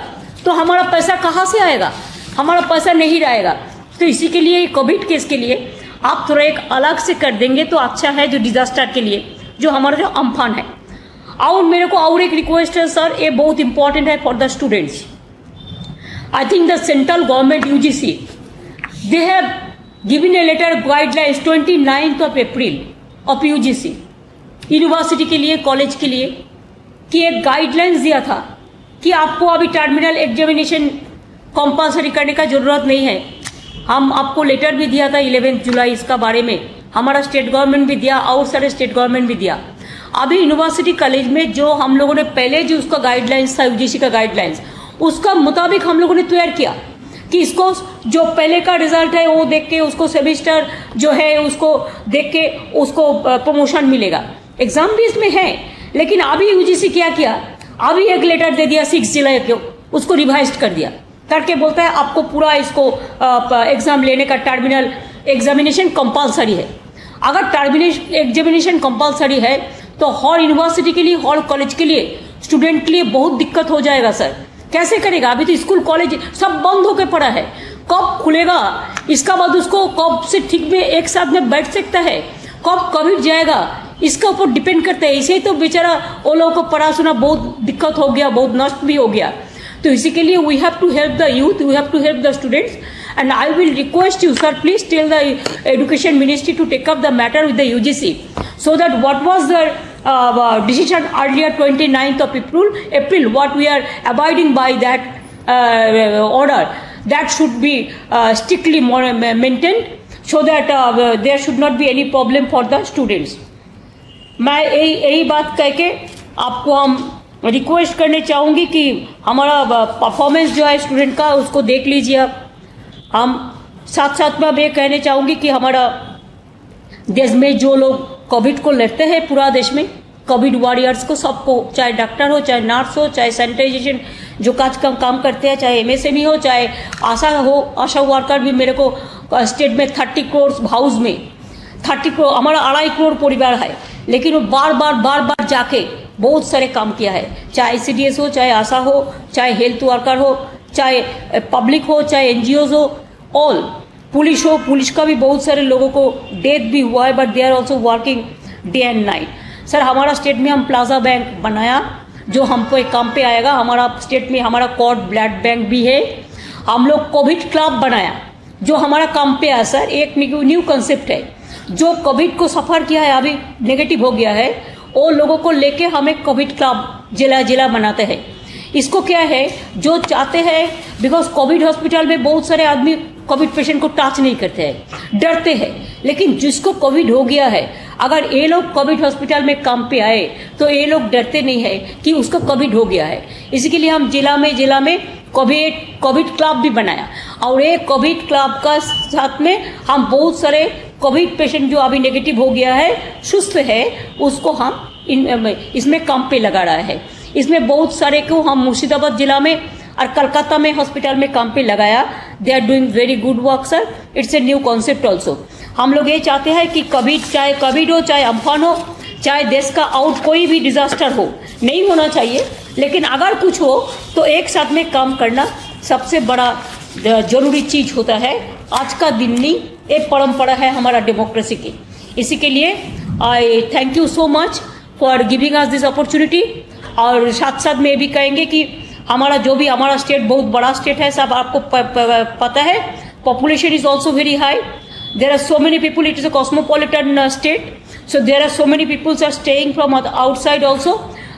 तो हमारा पैसा कहाँ से आएगा। हमारा पैसा नहीं रहेगा। तो इसी के लिए कोविड केस के लिए आप थोड़ा एक अलग से कर देंगे तो अच्छा है, जो डिजास्टर के लिए जो हमारा जो अम्फान है। और मेरे को और एक रिक्वेस्ट है सर, ये बहुत इंपॉर्टेंट है for the students. I think the central government UGC they have given a letter guidelines 29 April of UGC university के लिए, कॉलेज के लिए, कि एक गाइडलाइंस दिया था कि आपको अभी टर्मिनल एग्जामिनेशन कंपल्सरी करने का जरूरत नहीं है। हम आपको लेटर भी दिया था 11 जुलाई इसका बारे में, हमारा स्टेट गवर्नमेंट भी दिया और सारे स्टेट गवर्नमेंट भी दिया। अभी यूनिवर्सिटी कॉलेज में जो हम लोगों ने पहले जो उसका गाइडलाइंस था UGC का गाइडलाइंस, उसका मुताबिक हम लोगों ने तैयार किया कि इसको जो पहले का रिजल्ट है वो देख के, उसको सेमेस्टर जो है उसको देख के उसको प्रमोशन मिलेगा। एग्जाम भी इसमें है, लेकिन अभी UGC क्या किया, अभी एक लेटर दे दिया 6 जुलाई को, उसको रिवाइज कर दिया, करके बोलता है आपको पूरा इसको एग्जाम लेने का टर्मिनल एग्जामिनेशन कंपल्सरी है। अगर टर्मिनल एग्जामिनेशन कंपल्सरी है तो हर यूनिवर्सिटी के लिए, हर कॉलेज के लिए, स्टूडेंट के लिए बहुत दिक्कत हो जाएगा सर। कैसे करेगा? अभी तो स्कूल कॉलेज सब बंद होकर पड़ा है, कब खुलेगा? इसका बाद उसको कब से ठीक में एक साथ में बैठ सकता है, कब कोविड जाएगा, इसके ऊपर डिपेंड करता है। इसे तो बेचारा वो लोगों को पढ़ा सुना बहुत दिक्कत हो गया, बहुत नष्ट भी हो गया। तो इसी के लिए we have to help the youth, we have to help the students, and I will request you sir, please tell the education ministry to take up the matter with the UGC, so that what was the decision earlier 29th of April, what we are abiding by that order, that should be strictly maintained, so that there should not be any problem for the students. मैं यही बात कह के आपको हम request करने चाहूँगी कि हमारा परफॉर्मेंस जो है स्टूडेंट का उसको देख लीजिए आप। हम साथ साथ में अब ये कहने चाहूँगी कि हमारा देश में जो लोग कोविड को लड़ते हैं, पूरा देश में कोविड वॉरियर्स को, सबको, चाहे डॉक्टर हो, चाहे नर्स हो, चाहे सैनिटाइजेशन जो काम करते हैं, चाहे MSME हो, चाहे आशा वर्कर भी। मेरे को स्टेट में 30 करोड़ हाउस में 30 करोड़, हमारा 2.5 करोड़ परिवार है, लेकिन वो बार बार जाके बहुत सारे काम किया है, चाहे ICDS हो, चाहे आशा हो, चाहे हेल्थ वर्कर हो, चाहे पब्लिक हो, चाहे NGOs हो, ऑल, पुलिस हो, पुलिस का भी बहुत सारे लोगों को डेथ भी हुआ है, but they are also working day and night. Sir हमारा स्टेट में हम प्लाजा बैंक बनाया जो हमको एक काम पे आएगा। हमारा स्टेट में हमारा कॉर्ड ब्लड बैंक भी है। हम लोग कोविड क्लब बनाया जो हमारा काम पे आया सर। एक न्यू कंसेप्ट है, जो कोविड को सफर किया है, अभी नेगेटिव हो गया है, वो लोगों को लेके हम एक कोविड क्लब जिला बनाते हैं। इसको क्या है, जो चाहते हैं, बिकॉज कोविड हॉस्पिटल में बहुत सारे आदमी कोविड पेशेंट को टच नहीं करते हैं, डरते हैं, लेकिन जिसको कोविड हो गया है, अगर ये लोग कोविड हॉस्पिटल में काम पे आए तो ये लोग डरते नहीं है कि उसको कोविड हो गया है। इसी के लिए हम जिला में कोविड क्लब भी बनाया, और ये कोविड क्लब का साथ में हम बहुत सारे कोविड पेशेंट जो अभी नेगेटिव हो गया है, सुस्त है, उसको हम इसमें काम पे लगा रहा है। इसमें बहुत सारे को हम मुर्शिदाबाद जिला में और कलकत्ता में हॉस्पिटल में काम पे लगाया। They are doing very good work sir. It's a new concept also. हम लोग ये चाहते हैं कि चाहे कोविड हो, चाहे अम्फान हो, चाहे देश का आउट कोई भी डिजास्टर हो, नहीं होना चाहिए, लेकिन अगर कुछ हो तो एक साथ में काम करना सबसे बड़ा जरूरी चीज होता है। आज का दिन नहीं, एक परंपरा है हमारा डेमोक्रेसी की। इसी के लिए आई thank you so much for giving us this opportunity. और साथ साथ में भी कहेंगे कि हमारा जो भी हमारा स्टेट बहुत बड़ा स्टेट है, सब आपको पता है। Population is also very high. There are so many people, it is a cosmopolitan state, so there are so many people are staying from outside also,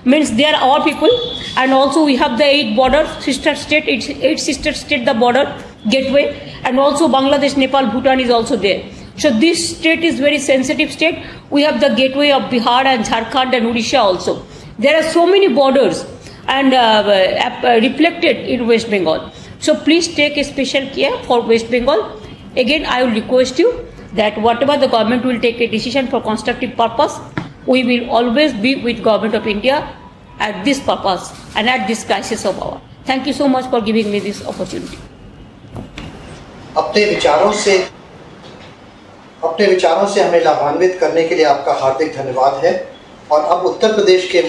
means they are our people, and also we have the 8 border sister state, 8 sister state, the border gateway, and also Bangladesh, Nepal, Bhutan is also there. So this state is very sensitive state. We have the gateway of Bihar and Jharkhand and Odisha also. There are so many borders and reflected in West Bengal. So please take a special care for West Bengal. Again, I will request you that whatever the government will take a decision for constructive purpose, we will always be with Government of India at this purpose and at this crisis of our. Thank you so much for giving me this opportunity. अपने विचारों से हमें लाभान्वित करने के लिए आपका हार्दिक धन्यवाद है। और अब उत्तर प्रदेश के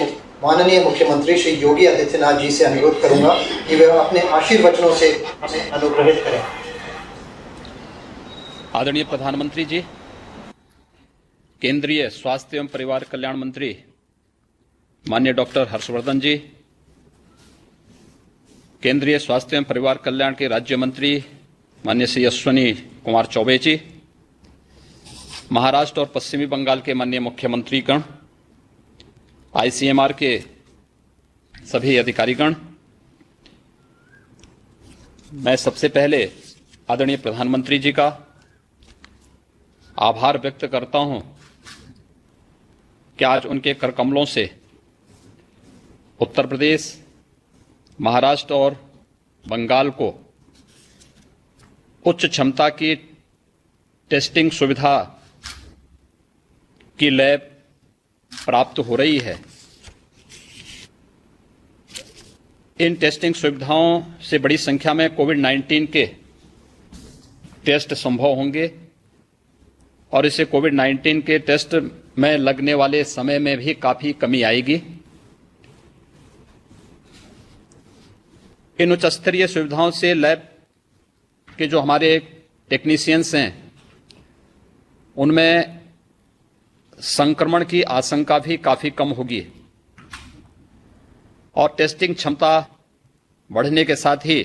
माननीय मुख्यमंत्री श्री योगी आदित्यनाथ जी से अनुरोध करूंगा कि वे अपने आशीर्वचनों से हमें अनुग्रहित करें। आदरणीय प्रधानमंत्री जी, केंद्रीय स्वास्थ्य एवं परिवार कल्याण मंत्री माननीय डॉक्टर हर्षवर्धन जी, केंद्रीय स्वास्थ्य एवं परिवार कल्याण के राज्य मंत्री माननीय श्री अश्विनी कुमार चौबे जी, महाराष्ट्र और पश्चिमी बंगाल के माननीय मुख्यमंत्रीगण, आईसीएमआर के सभी अधिकारीगण, मैं सबसे पहले आदरणीय प्रधानमंत्री जी का आभार व्यक्त करता हूं कि आज उनके करकमलों से उत्तर प्रदेश, महाराष्ट्र और बंगाल को उच्च क्षमता की टेस्टिंग सुविधा की लैब प्राप्त हो रही है। इन टेस्टिंग सुविधाओं से बड़ी संख्या में कोविड-19 के टेस्ट संभव होंगे और इससे कोविड-19 के टेस्ट में लगने वाले समय में भी काफी कमी आएगी। इन उच्च स्तरीय सुविधाओं से लैब के जो हमारे टेक्नीशियंस हैं उनमें संक्रमण की आशंका भी काफी कम होगी और टेस्टिंग क्षमता बढ़ने के साथ ही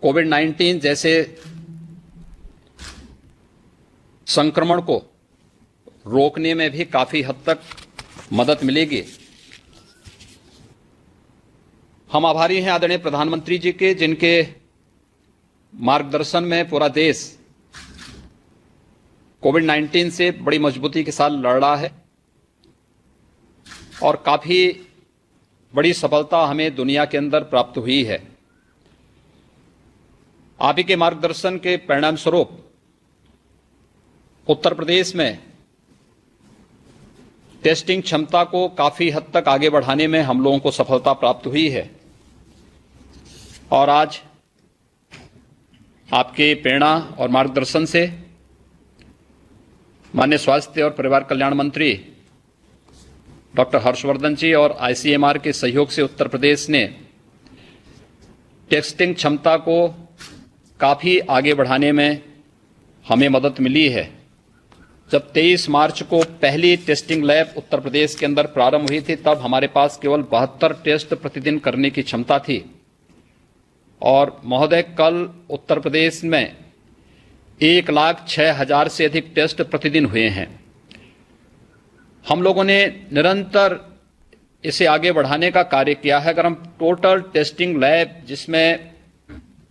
कोविड-19 जैसे संक्रमण को रोकने में भी काफी हद तक मदद मिलेगी। हम आभारी हैं आदरणीय प्रधानमंत्री जी के, जिनके मार्गदर्शन में पूरा देश कोविड-19 से बड़ी मजबूती के साथ लड़ रहा है और काफी बड़ी सफलता हमें दुनिया के अंदर प्राप्त हुई है। आप ही के मार्गदर्शन के परिणाम स्वरूप उत्तर प्रदेश में टेस्टिंग क्षमता को काफी हद तक आगे बढ़ाने में हम लोगों को सफलता प्राप्त हुई है और आज आपके प्रेरणा और मार्गदर्शन से माननीय स्वास्थ्य और परिवार कल्याण मंत्री डॉक्टर हर्षवर्धन जी और आईसीएमआर के सहयोग से उत्तर प्रदेश ने टेस्टिंग क्षमता को काफी आगे बढ़ाने में हमें मदद मिली है। जब 23 मार्च को पहली टेस्टिंग लैब उत्तर प्रदेश के अंदर प्रारंभ हुई थी तब हमारे पास केवल 72 टेस्ट प्रतिदिन करने की क्षमता थी और महोदय कल उत्तर प्रदेश में 1,06,000 से अधिक टेस्ट प्रतिदिन हुए हैं। हम लोगों ने निरंतर इसे आगे बढ़ाने का कार्य किया है। अगर हम टोटल टेस्टिंग लैब जिसमें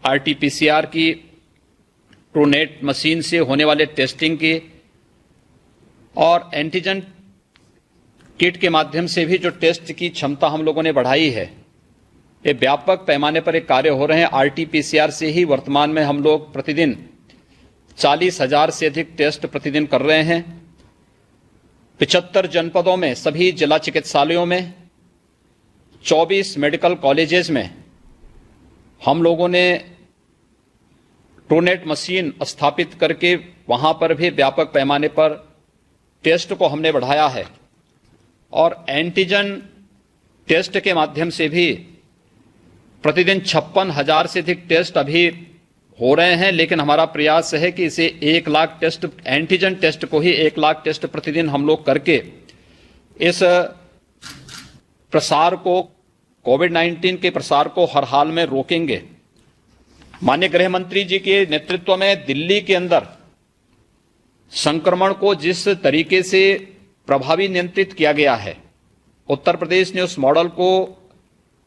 आरटीपीसीआर की ट्रूनेट मशीन से होने वाले टेस्टिंग की और एंटीजन किट के माध्यम से भी जो टेस्ट की क्षमता हम लोगों ने बढ़ाई है, ये व्यापक पैमाने पर एक कार्य हो रहे हैं। आरटीपीसीआर से ही वर्तमान में हम लोग प्रतिदिन 40,000 से अधिक टेस्ट प्रतिदिन कर रहे हैं। 75 जनपदों में सभी जिला चिकित्सालयों में 24 मेडिकल कॉलेजेस में हम लोगों ने ट्रूनेट मशीन स्थापित करके वहां पर भी व्यापक पैमाने पर टेस्ट को हमने बढ़ाया है और एंटीजन टेस्ट के माध्यम से भी प्रतिदिन 56,000 से अधिक टेस्ट अभी हो रहे हैं, लेकिन हमारा प्रयास है कि इसे 1 लाख टेस्ट, एंटीजन टेस्ट को ही 1 लाख टेस्ट प्रतिदिन हम लोग करके इस प्रसार को, कोविड-19 के प्रसार को हर हाल में रोकेंगे। माननीय गृह मंत्री जी के नेतृत्व में दिल्ली के अंदर संक्रमण को जिस तरीके से प्रभावी नियंत्रित किया गया है, उत्तर प्रदेश ने उस मॉडल को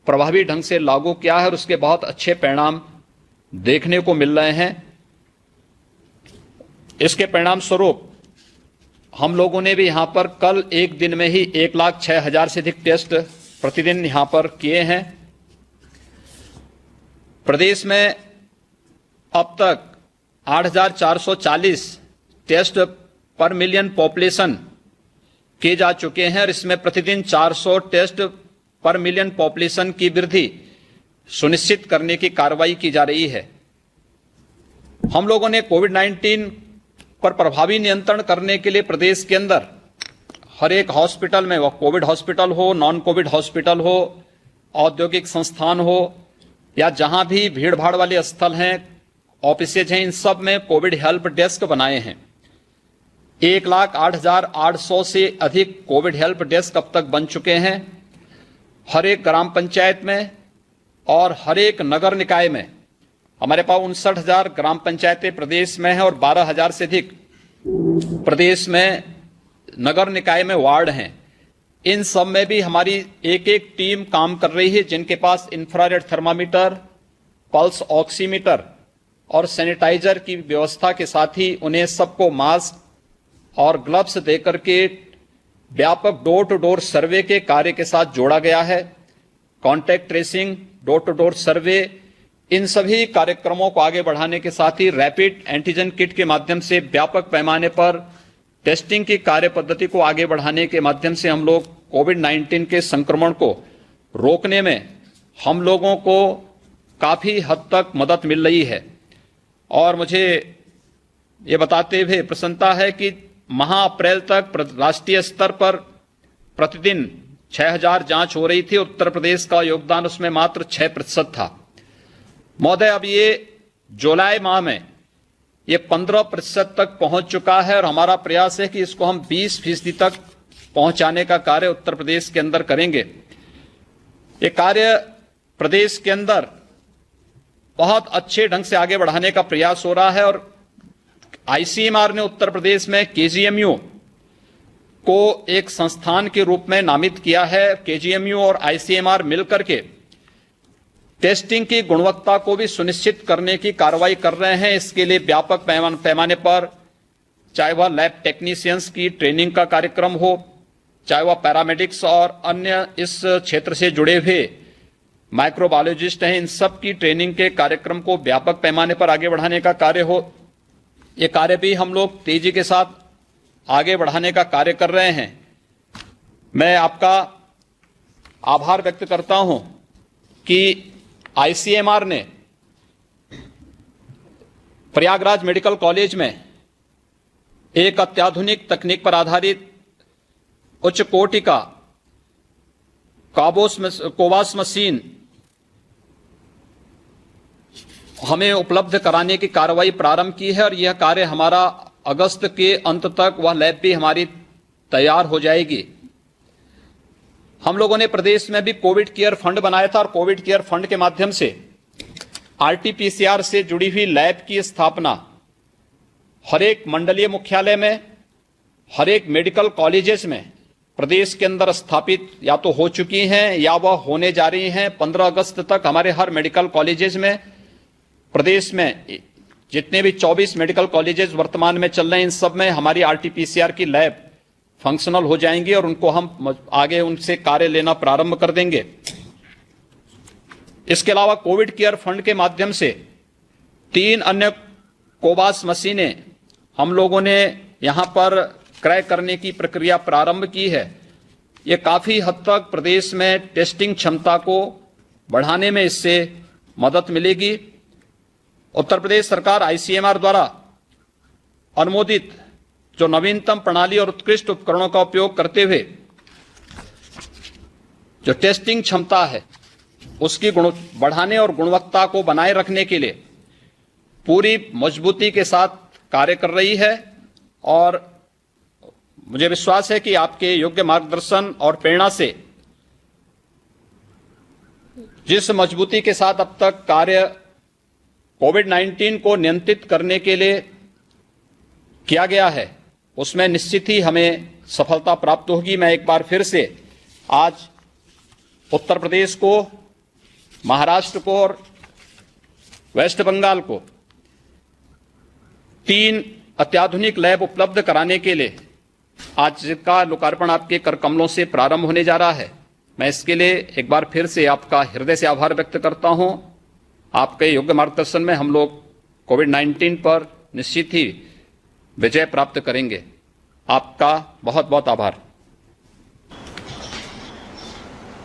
प्रभावी ढंग से लागू किया है और उसके बहुत अच्छे परिणाम देखने को मिल रहे हैं। इसके परिणाम स्वरूप हम लोगों ने भी यहां पर कल एक दिन में ही 1,06,000 से अधिक टेस्ट प्रतिदिन यहां पर किए हैं। प्रदेश में अब तक 8,440 टेस्ट पर मिलियन पॉपुलेशन किए जा चुके हैं और इसमें प्रतिदिन 400 टेस्ट पर मिलियन पॉपुलेशन की वृद्धि सुनिश्चित करने की कार्रवाई की जा रही है। हम लोगों ने कोविड-19 पर प्रभावी नियंत्रण करने के लिए प्रदेश के अंदर हर एक हॉस्पिटल में, वह कोविड हॉस्पिटल हो, नॉन कोविड हॉस्पिटल हो, औद्योगिक संस्थान हो या जहां भी भीड़ भाड़ वाले स्थल हैं, ऑफिसेज हैं, इन सब में कोविड हेल्प डेस्क बनाए हैं। 1,08,800 से अधिक कोविड हेल्प डेस्क अब तक बन चुके हैं। हर एक ग्राम पंचायत में और हर एक नगर निकाय में हमारे पास 59,000 ग्राम पंचायतें प्रदेश में हैं और 12,000 से अधिक प्रदेश में नगर निकाय में वार्ड हैं। इन सब में भी हमारी एक एक टीम काम कर रही है, जिनके पास इंफ्रारेड थर्मामीटर, पल्स ऑक्सीमीटर और सैनिटाइजर की व्यवस्था के साथ ही उन्हें सबको मास्क और ग्लव्स देकर के व्यापक डोर टू डोर सर्वे के कार्य के साथ जोड़ा गया है। Contact tracing, door to door survey, इन सभी कार्यक्रमों को आगे बढ़ाने के साथ ही रैपिड एंटीजन किट के माध्यम से व्यापक पैमाने पर टेस्टिंग की कार्य पद्धति को आगे बढ़ाने के माध्यम से हम लोग कोविड-19 के संक्रमण को रोकने में हम लोगों को काफी हद तक मदद मिल रही है। और मुझे ये बताते हुए प्रसन्नता है कि माह अप्रैल तक राष्ट्रीय स्तर पर प्रतिदिन 6,000 जांच हो रही थी। उत्तर प्रदेश का योगदान उसमें मात्र 6% था। महोदय, अब ये जुलाई माह में ये 15% तक पहुंच चुका है और हमारा प्रयास है कि इसको हम 20% तक पहुंचाने का कार्य उत्तर प्रदेश के अंदर करेंगे। ये कार्य प्रदेश के अंदर बहुत अच्छे ढंग से आगे बढ़ाने का प्रयास हो रहा है और आईसीएमआर ने उत्तर प्रदेश में केजीएमयू को एक संस्थान के रूप में नामित किया है। केजीएमयू और आईसीएमआर मिलकर के टेस्टिंग की गुणवत्ता को भी सुनिश्चित करने की कार्रवाई कर रहे हैं। इसके लिए व्यापक पैमाने पर चाहे वह लैब टेक्नीशियंस की ट्रेनिंग का कार्यक्रम हो, चाहे वह पैरामेडिक्स और अन्य इस क्षेत्र से जुड़े हुए माइक्रोबायोलॉजिस्ट हैं, इन सब की ट्रेनिंग के कार्यक्रम को व्यापक पैमाने पर आगे बढ़ाने का कार्य हो। ये कार्य भी हम लोग तेजी के साथ आगे बढ़ाने का कार्य कर रहे हैं। मैं आपका आभार व्यक्त करता हूं कि आईसीएमआर ने प्रयागराज मेडिकल कॉलेज में एक अत्याधुनिक तकनीक पर आधारित उच्च कोटि का कोवास मशीन हमें उपलब्ध कराने की कार्रवाई प्रारंभ की है और यह कार्य हमारा अगस्त के अंत तक वह लैब भी हमारी तैयार हो जाएगी। हम लोगों ने प्रदेश में भी कोविड केयर फंड बनाया था और कोविड केयर फंड के माध्यम से आरटीपीसीआर से जुड़ी हुई लैब की स्थापना हर एक मंडलीय मुख्यालय में, हर एक मेडिकल कॉलेजेस में प्रदेश के अंदर स्थापित या तो हो चुकी हैं या वह होने जा रही हैं। 15 अगस्त तक हमारे हर मेडिकल कॉलेजेस में, प्रदेश में जितने भी 24 मेडिकल कॉलेजेस वर्तमान में चल रहे हैं, इन सब में हमारी आरटीपीसीआर की लैब फंक्शनल हो जाएंगी और उनको हम आगे उनसे कार्य लेना प्रारंभ कर देंगे। इसके अलावा कोविड केयर फंड के माध्यम से 3 अन्य कोवास मशीनें हम लोगों ने यहां पर क्रय करने की प्रक्रिया प्रारंभ की है। ये काफी हद तक प्रदेश में टेस्टिंग क्षमता को बढ़ाने में इससे मदद मिलेगी। उत्तर प्रदेश सरकार आईसीएमआर द्वारा अनुमोदित जो नवीनतम प्रणाली और उत्कृष्ट उपकरणों का उपयोग करते हुए जो टेस्टिंग क्षमता है उसकी बढ़ाने और गुणवत्ता को बनाए रखने के लिए पूरी मजबूती के साथ कार्य कर रही है और मुझे विश्वास है कि आपके योग्य मार्गदर्शन और प्रेरणा से जिस मजबूती के साथ अब तक कार्य कोविड-19 को नियंत्रित करने के लिए किया गया है, उसमें निश्चित ही हमें सफलता प्राप्त होगी। मैं एक बार फिर से आज उत्तर प्रदेश को, महाराष्ट्र को और वेस्ट बंगाल को 3 अत्याधुनिक लैब उपलब्ध कराने के लिए आज जिसका लोकार्पण आपके कर कमलों से प्रारंभ होने जा रहा है, मैं इसके लिए एक बार फिर से आपका हृदय से आभार व्यक्त करता हूं। आपके योग्य मार्गदर्शन में हम लोग कोविड-19 पर निश्चित ही विजय प्राप्त करेंगे। आपका बहुत बहुत आभार।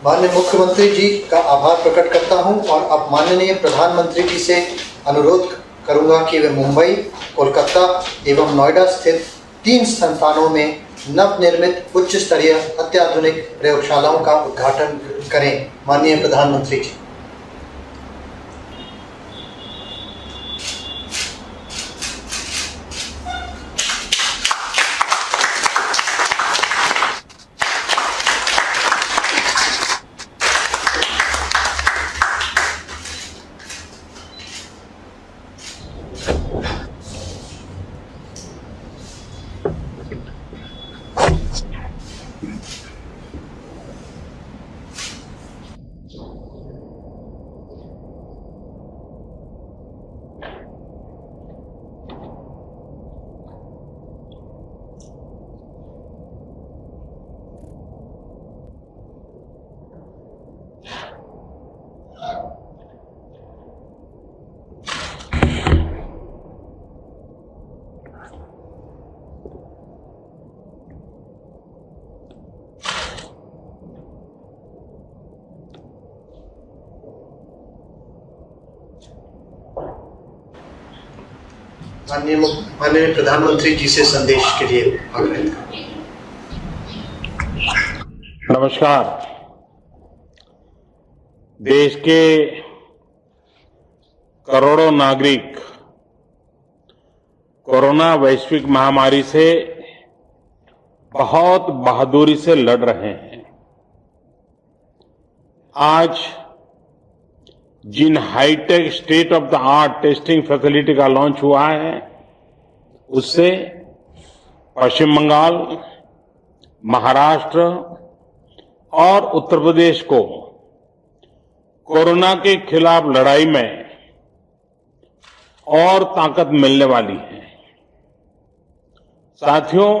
माननीय मुख्यमंत्री जी का आभार प्रकट करता हूं और अब माननीय प्रधानमंत्री जी से अनुरोध करूंगा कि वे मुंबई, कोलकाता एवं नोएडा स्थित 3 संस्थानों में नवनिर्मित उच्च स्तरीय अत्याधुनिक प्रयोगशालाओं का उद्घाटन करें। माननीय प्रधानमंत्री जी। माननीय प्रधानमंत्री जी से संदेश के लिए आग्रह। नमस्कार। देश के करोड़ों नागरिक कोरोना वैश्विक महामारी से बहुत बहादुरी से लड़ रहे हैं। आज जिन high tech state of the art testing facility का लॉन्च हुआ है, उससे पश्चिम बंगाल, महाराष्ट्र और उत्तर प्रदेश को कोरोना के खिलाफ लड़ाई में और ताकत मिलने वाली है। साथियों,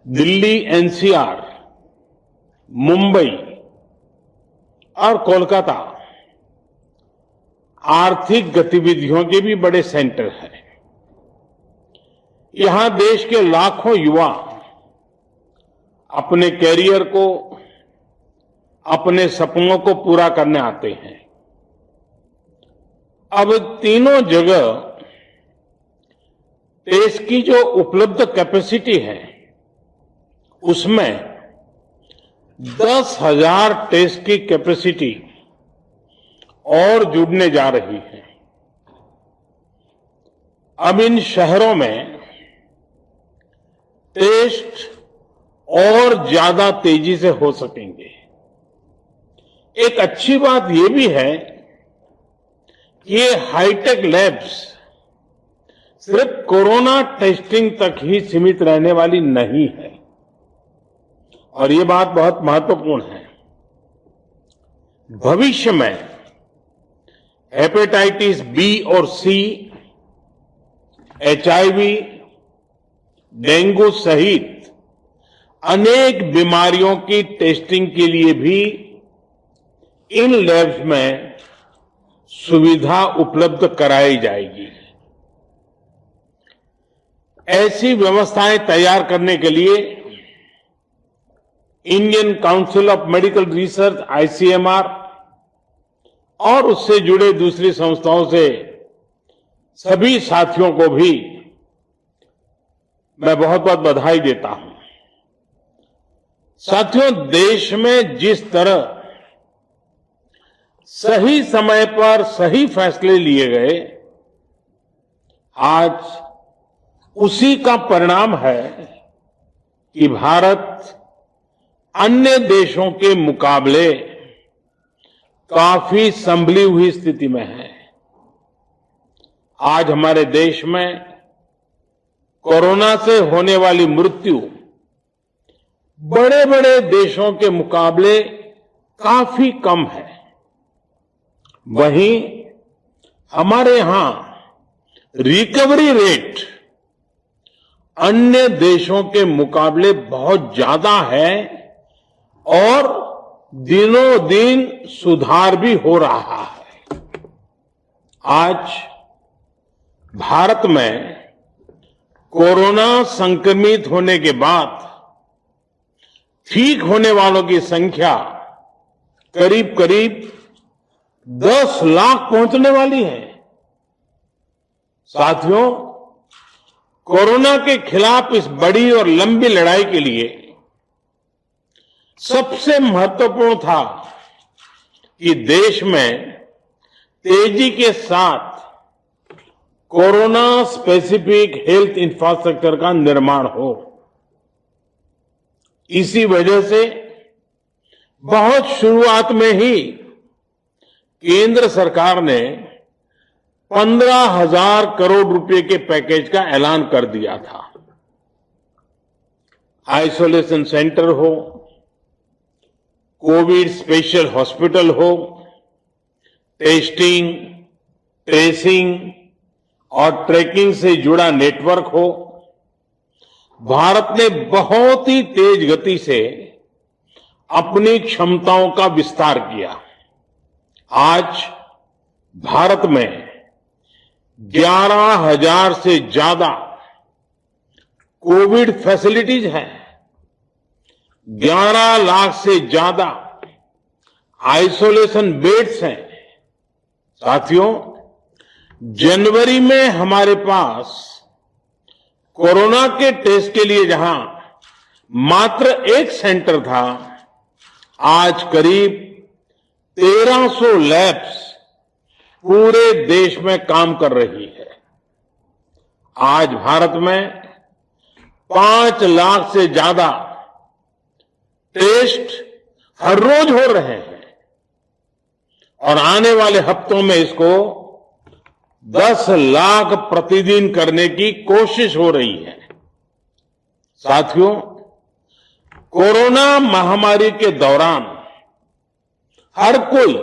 दिल्ली, एनसीआर, मुंबई और कोलकाता आर्थिक गतिविधियों के भी बड़े सेंटर हैं। यहां देश के लाखों युवा अपने कैरियर को, अपने सपनों को पूरा करने आते हैं। अब तीनों जगह टेस्ट की जो उपलब्ध कैपेसिटी है, उसमें 10,000 टेस्ट की कैपेसिटी और जुड़ने जा रही है। अब इन शहरों में टेस्ट और ज्यादा तेजी से हो सकेंगे। एक अच्छी बात यह भी है कि ये हाईटेक लैब्स सिर्फ कोरोना टेस्टिंग तक ही सीमित रहने वाली नहीं है, और ये बात बहुत महत्वपूर्ण है। भविष्य में हेपेटाइटिस बी और सी, एचआईवी, डेंगू सहित अनेक बीमारियों की टेस्टिंग के लिए भी इन लैब्स में सुविधा उपलब्ध कराई जाएगी। ऐसी व्यवस्थाएं तैयार करने के लिए Indian council of medical research, ICMR, और उससे जुड़े दूसरी संस्थाओं से सभी साथियों को भी मैं बहुत बहुत बधाई देता हूं। साथियों, देश में जिस तरह सही समय पर सही फैसले लिए गए, आज उसी का परिणाम है कि भारत अन्य देशों के मुकाबले काफी संभली हुई स्थिति में है। आज हमारे देश में कोरोना से होने वाली मृत्यु बड़े बड़े देशों के मुकाबले काफी कम है। वहीं हमारे यहां रिकवरी रेट अन्य देशों के मुकाबले बहुत ज्यादा है और दिनों दिन सुधार भी हो रहा है। आज भारत में कोरोना संक्रमित होने के बाद ठीक होने वालों की संख्या करीब करीब 10 लाख पहुंचने वाली है। साथियों, कोरोना के खिलाफ इस बड़ी और लंबी लड़ाई के लिए सबसे महत्वपूर्ण था कि देश में तेजी के साथ कोरोना स्पेसिफिक हेल्थ इंफ्रास्ट्रक्चर का निर्माण हो। इसी वजह से बहुत शुरुआत में ही केंद्र सरकार ने 15,000 करोड़ रुपए के पैकेज का ऐलान कर दिया था। आइसोलेशन सेंटर हो, कोविड स्पेशल हॉस्पिटल हो, टेस्टिंग, ट्रेसिंग और ट्रैकिंग से जुड़ा नेटवर्क हो, भारत ने बहुत ही तेज गति से अपनी क्षमताओं का विस्तार किया। आज भारत में 11,000 से ज्यादा कोविड फैसिलिटीज हैं, 11 लाख से ज्यादा आइसोलेशन बेड्स हैं। साथियों, जनवरी में हमारे पास कोरोना के टेस्ट के लिए जहां मात्र एक सेंटर था, आज करीब 1300 लैब्स पूरे देश में काम कर रही है। आज भारत में 5 लाख से ज्यादा टेस्ट हर रोज हो रहे हैं और आने वाले हफ्तों में इसको 10 लाख प्रतिदिन करने की कोशिश हो रही है। साथियों, कोरोना महामारी के दौरान हर कोई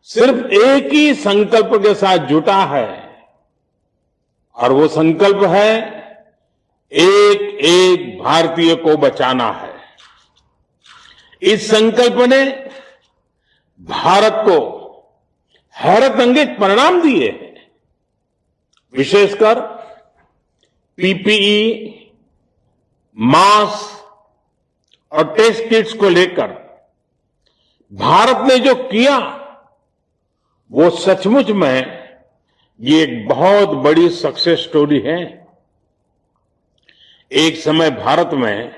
सिर्फ एक ही संकल्प के साथ जुटा है और वो संकल्प है एक एक भारतीय को बचाना है। इस संकल्प ने भारत को हैरतअंगेज परिणाम दिए हैं। विशेषकर पीपीई, मास्क और टेस्ट किट्स को लेकर भारत ने जो किया वो सचमुच में ये एक बहुत बड़ी सक्सेस स्टोरी है। एक समय भारत में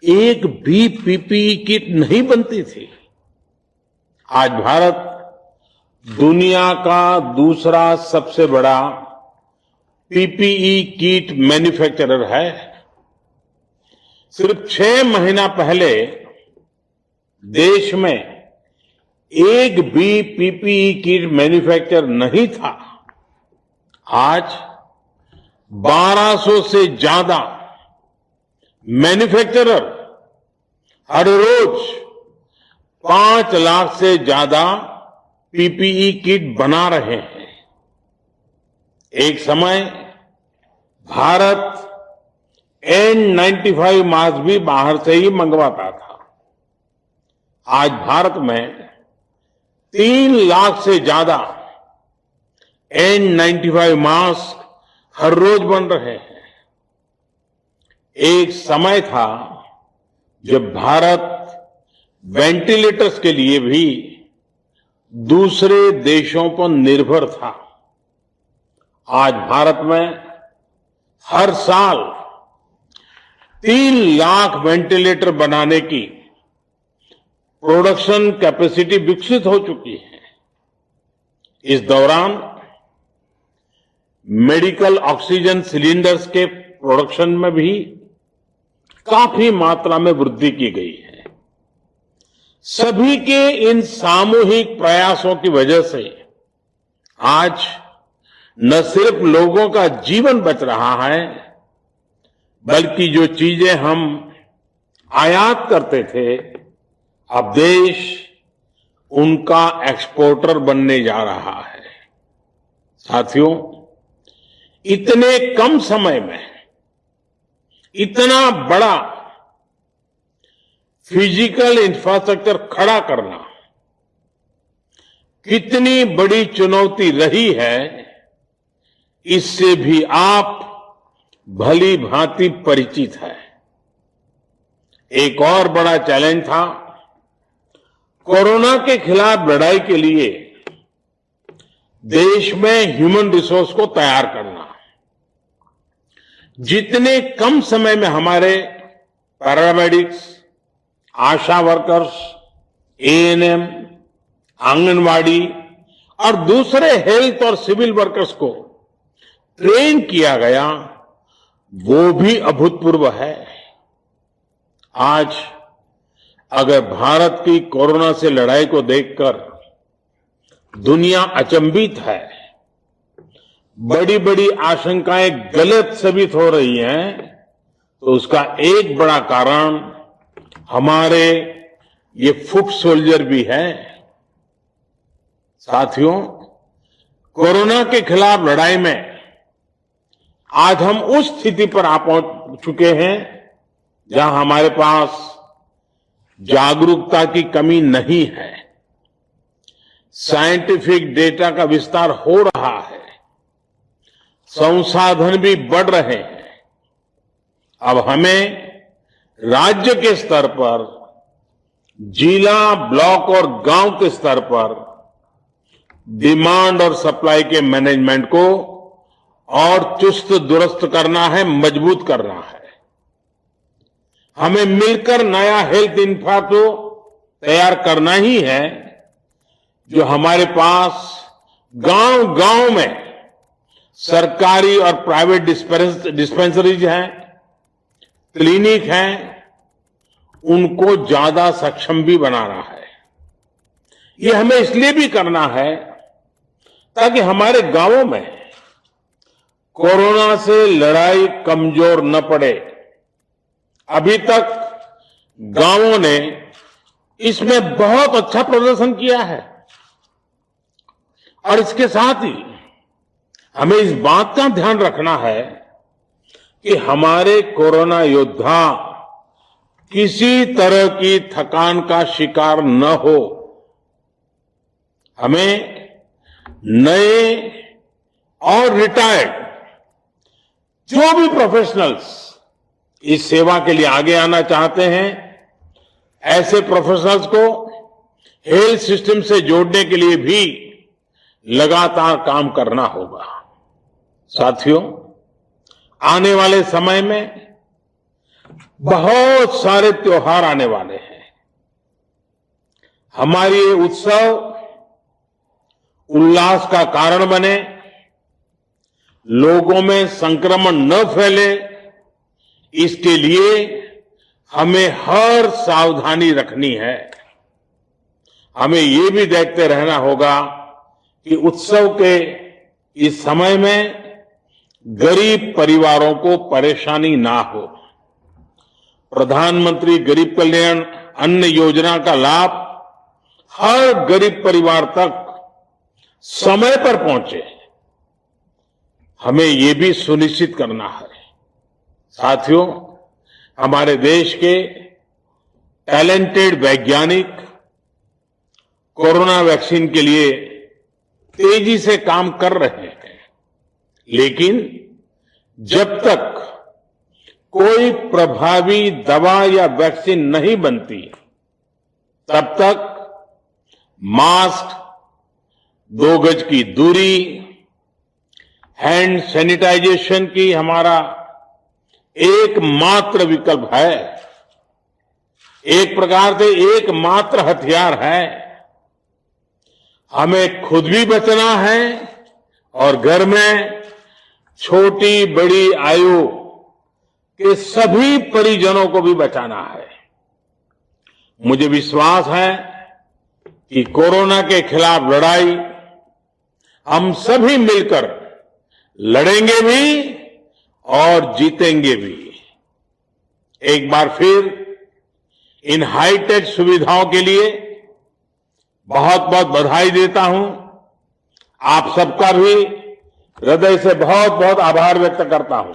एक भी पीपीई किट नहीं बनती थी। आज भारत दुनिया का दूसरा सबसे बड़ा पीपीई किट मैन्युफैक्चरर है। सिर्फ 6 महीना पहले देश में एक भी पीपीई किट मैन्युफैक्चर नहीं था। आज 1200 से ज्यादा मैन्युफैक्चरर हर रोज 5 लाख से ज्यादा पीपीई किट बना रहे हैं। एक समय भारत N95 मास्क भी बाहर से ही मंगवाता था। आज भारत में 3 लाख से ज्यादा N95 मास्क हर रोज बन रहे हैं। एक समय था जब भारत वेंटिलेटर्स के लिए भी दूसरे देशों पर निर्भर था। आज भारत में हर साल 3 लाख वेंटिलेटर बनाने की प्रोडक्शन कैपेसिटी विकसित हो चुकी है। इस दौरान मेडिकल ऑक्सीजन सिलेंडर्स के प्रोडक्शन में भी काफी मात्रा में वृद्धि की गई है। सभी के इन सामूहिक प्रयासों की वजह से आज न सिर्फ लोगों का जीवन बच रहा है, बल्कि जो चीजें हम आयात करते थे, अब देश उनका एक्सपोर्टर बनने जा रहा है। साथियों, इतने कम समय में इतना बड़ा फिजिकल इंफ्रास्ट्रक्चर खड़ा करना कितनी बड़ी चुनौती रही है, इससे भी आप भली भांति परिचित है। एक और बड़ा चैलेंज था कोरोना के खिलाफ लड़ाई के लिए देश में ह्यूमन रिसोर्स को तैयार करना। जितने कम समय में हमारे पैरामेडिक्स, आशा वर्कर्स, एएनएम, आंगनवाड़ी और दूसरे हेल्थ और सिविल वर्कर्स को ट्रेन किया गया, वो भी अभूतपूर्व है। आज अगर भारत की कोरोना से लड़ाई को देखकर दुनिया अचंभित है, बड़ी बड़ी आशंकाएं गलत साबित हो रही हैं, तो उसका एक बड़ा कारण हमारे ये फुट सोल्जर भी है। साथियों, कोरोना के खिलाफ लड़ाई में आज हम उस स्थिति पर आ पहुंच चुके हैं जहां हमारे पास जागरूकता की कमी नहीं है। साइंटिफिक डेटा का विस्तार हो रहा है, संसाधन भी बढ़ रहे हैं। अब हमें राज्य के स्तर पर, जिला, ब्लॉक और गांव के स्तर पर डिमांड और सप्लाई के मैनेजमेंट को और चुस्त दुरुस्त करना है, मजबूत करना है। हमें मिलकर नया हेल्थ इंफ्रा तो तैयार करना ही है, जो हमारे पास गांव गांव में सरकारी और प्राइवेट डिस्पेंसरीज हैं, क्लिनिक हैं, उनको ज्यादा सक्षम भी बनाना है। ये हमें इसलिए भी करना है ताकि हमारे गांवों में कोरोना से लड़ाई कमजोर न पड़े। अभी तक गांवों ने इसमें बहुत अच्छा प्रदर्शन किया है और इसके साथ ही हमें इस बात का ध्यान रखना है कि हमारे कोरोना योद्धा किसी तरह की थकान का शिकार न हो। हमें नए और रिटायर्ड जो भी प्रोफेशनल्स इस सेवा के लिए आगे आना चाहते हैं, ऐसे प्रोफेशनल्स को हेल्थ सिस्टम से जोड़ने के लिए भी लगातार काम करना होगा। साथियों, आने वाले समय में बहुत सारे त्योहार आने वाले हैं। हमारे ये उत्सव उल्लास का कारण बने, लोगों में संक्रमण न फैले, इसके लिए हमें हर सावधानी रखनी है। हमें ये भी देखते रहना होगा कि उत्सव के इस समय में गरीब परिवारों को परेशानी ना हो। प्रधानमंत्री गरीब कल्याण अन्न योजना का लाभ हर गरीब परिवार तक समय पर पहुंचे, हमें ये भी सुनिश्चित करना है। साथियों, हमारे देश के टैलेंटेड वैज्ञानिक कोरोना वैक्सीन के लिए तेजी से काम कर रहे हैं, लेकिन जब तक कोई प्रभावी दवा या वैक्सीन नहीं बनती, तब तक मास्क, 2 गज की दूरी, हैंड सैनिटाइजेशन की हमारा एकमात्र विकल्प है, एक प्रकार से एकमात्र हथियार है। हमें खुद भी बचना है और घर में छोटी बड़ी आयु के सभी परिजनों को भी बचाना है। मुझे विश्वास है कि कोरोना के खिलाफ लड़ाई हम सभी मिलकर लड़ेंगे भी और जीतेंगे भी। एक बार फिर इन हाईटेक सुविधाओं के लिए बहुत बहुत बधाई देता हूं। आप सबका भी हृदय से बहुत बहुत आभार व्यक्त करता हूं।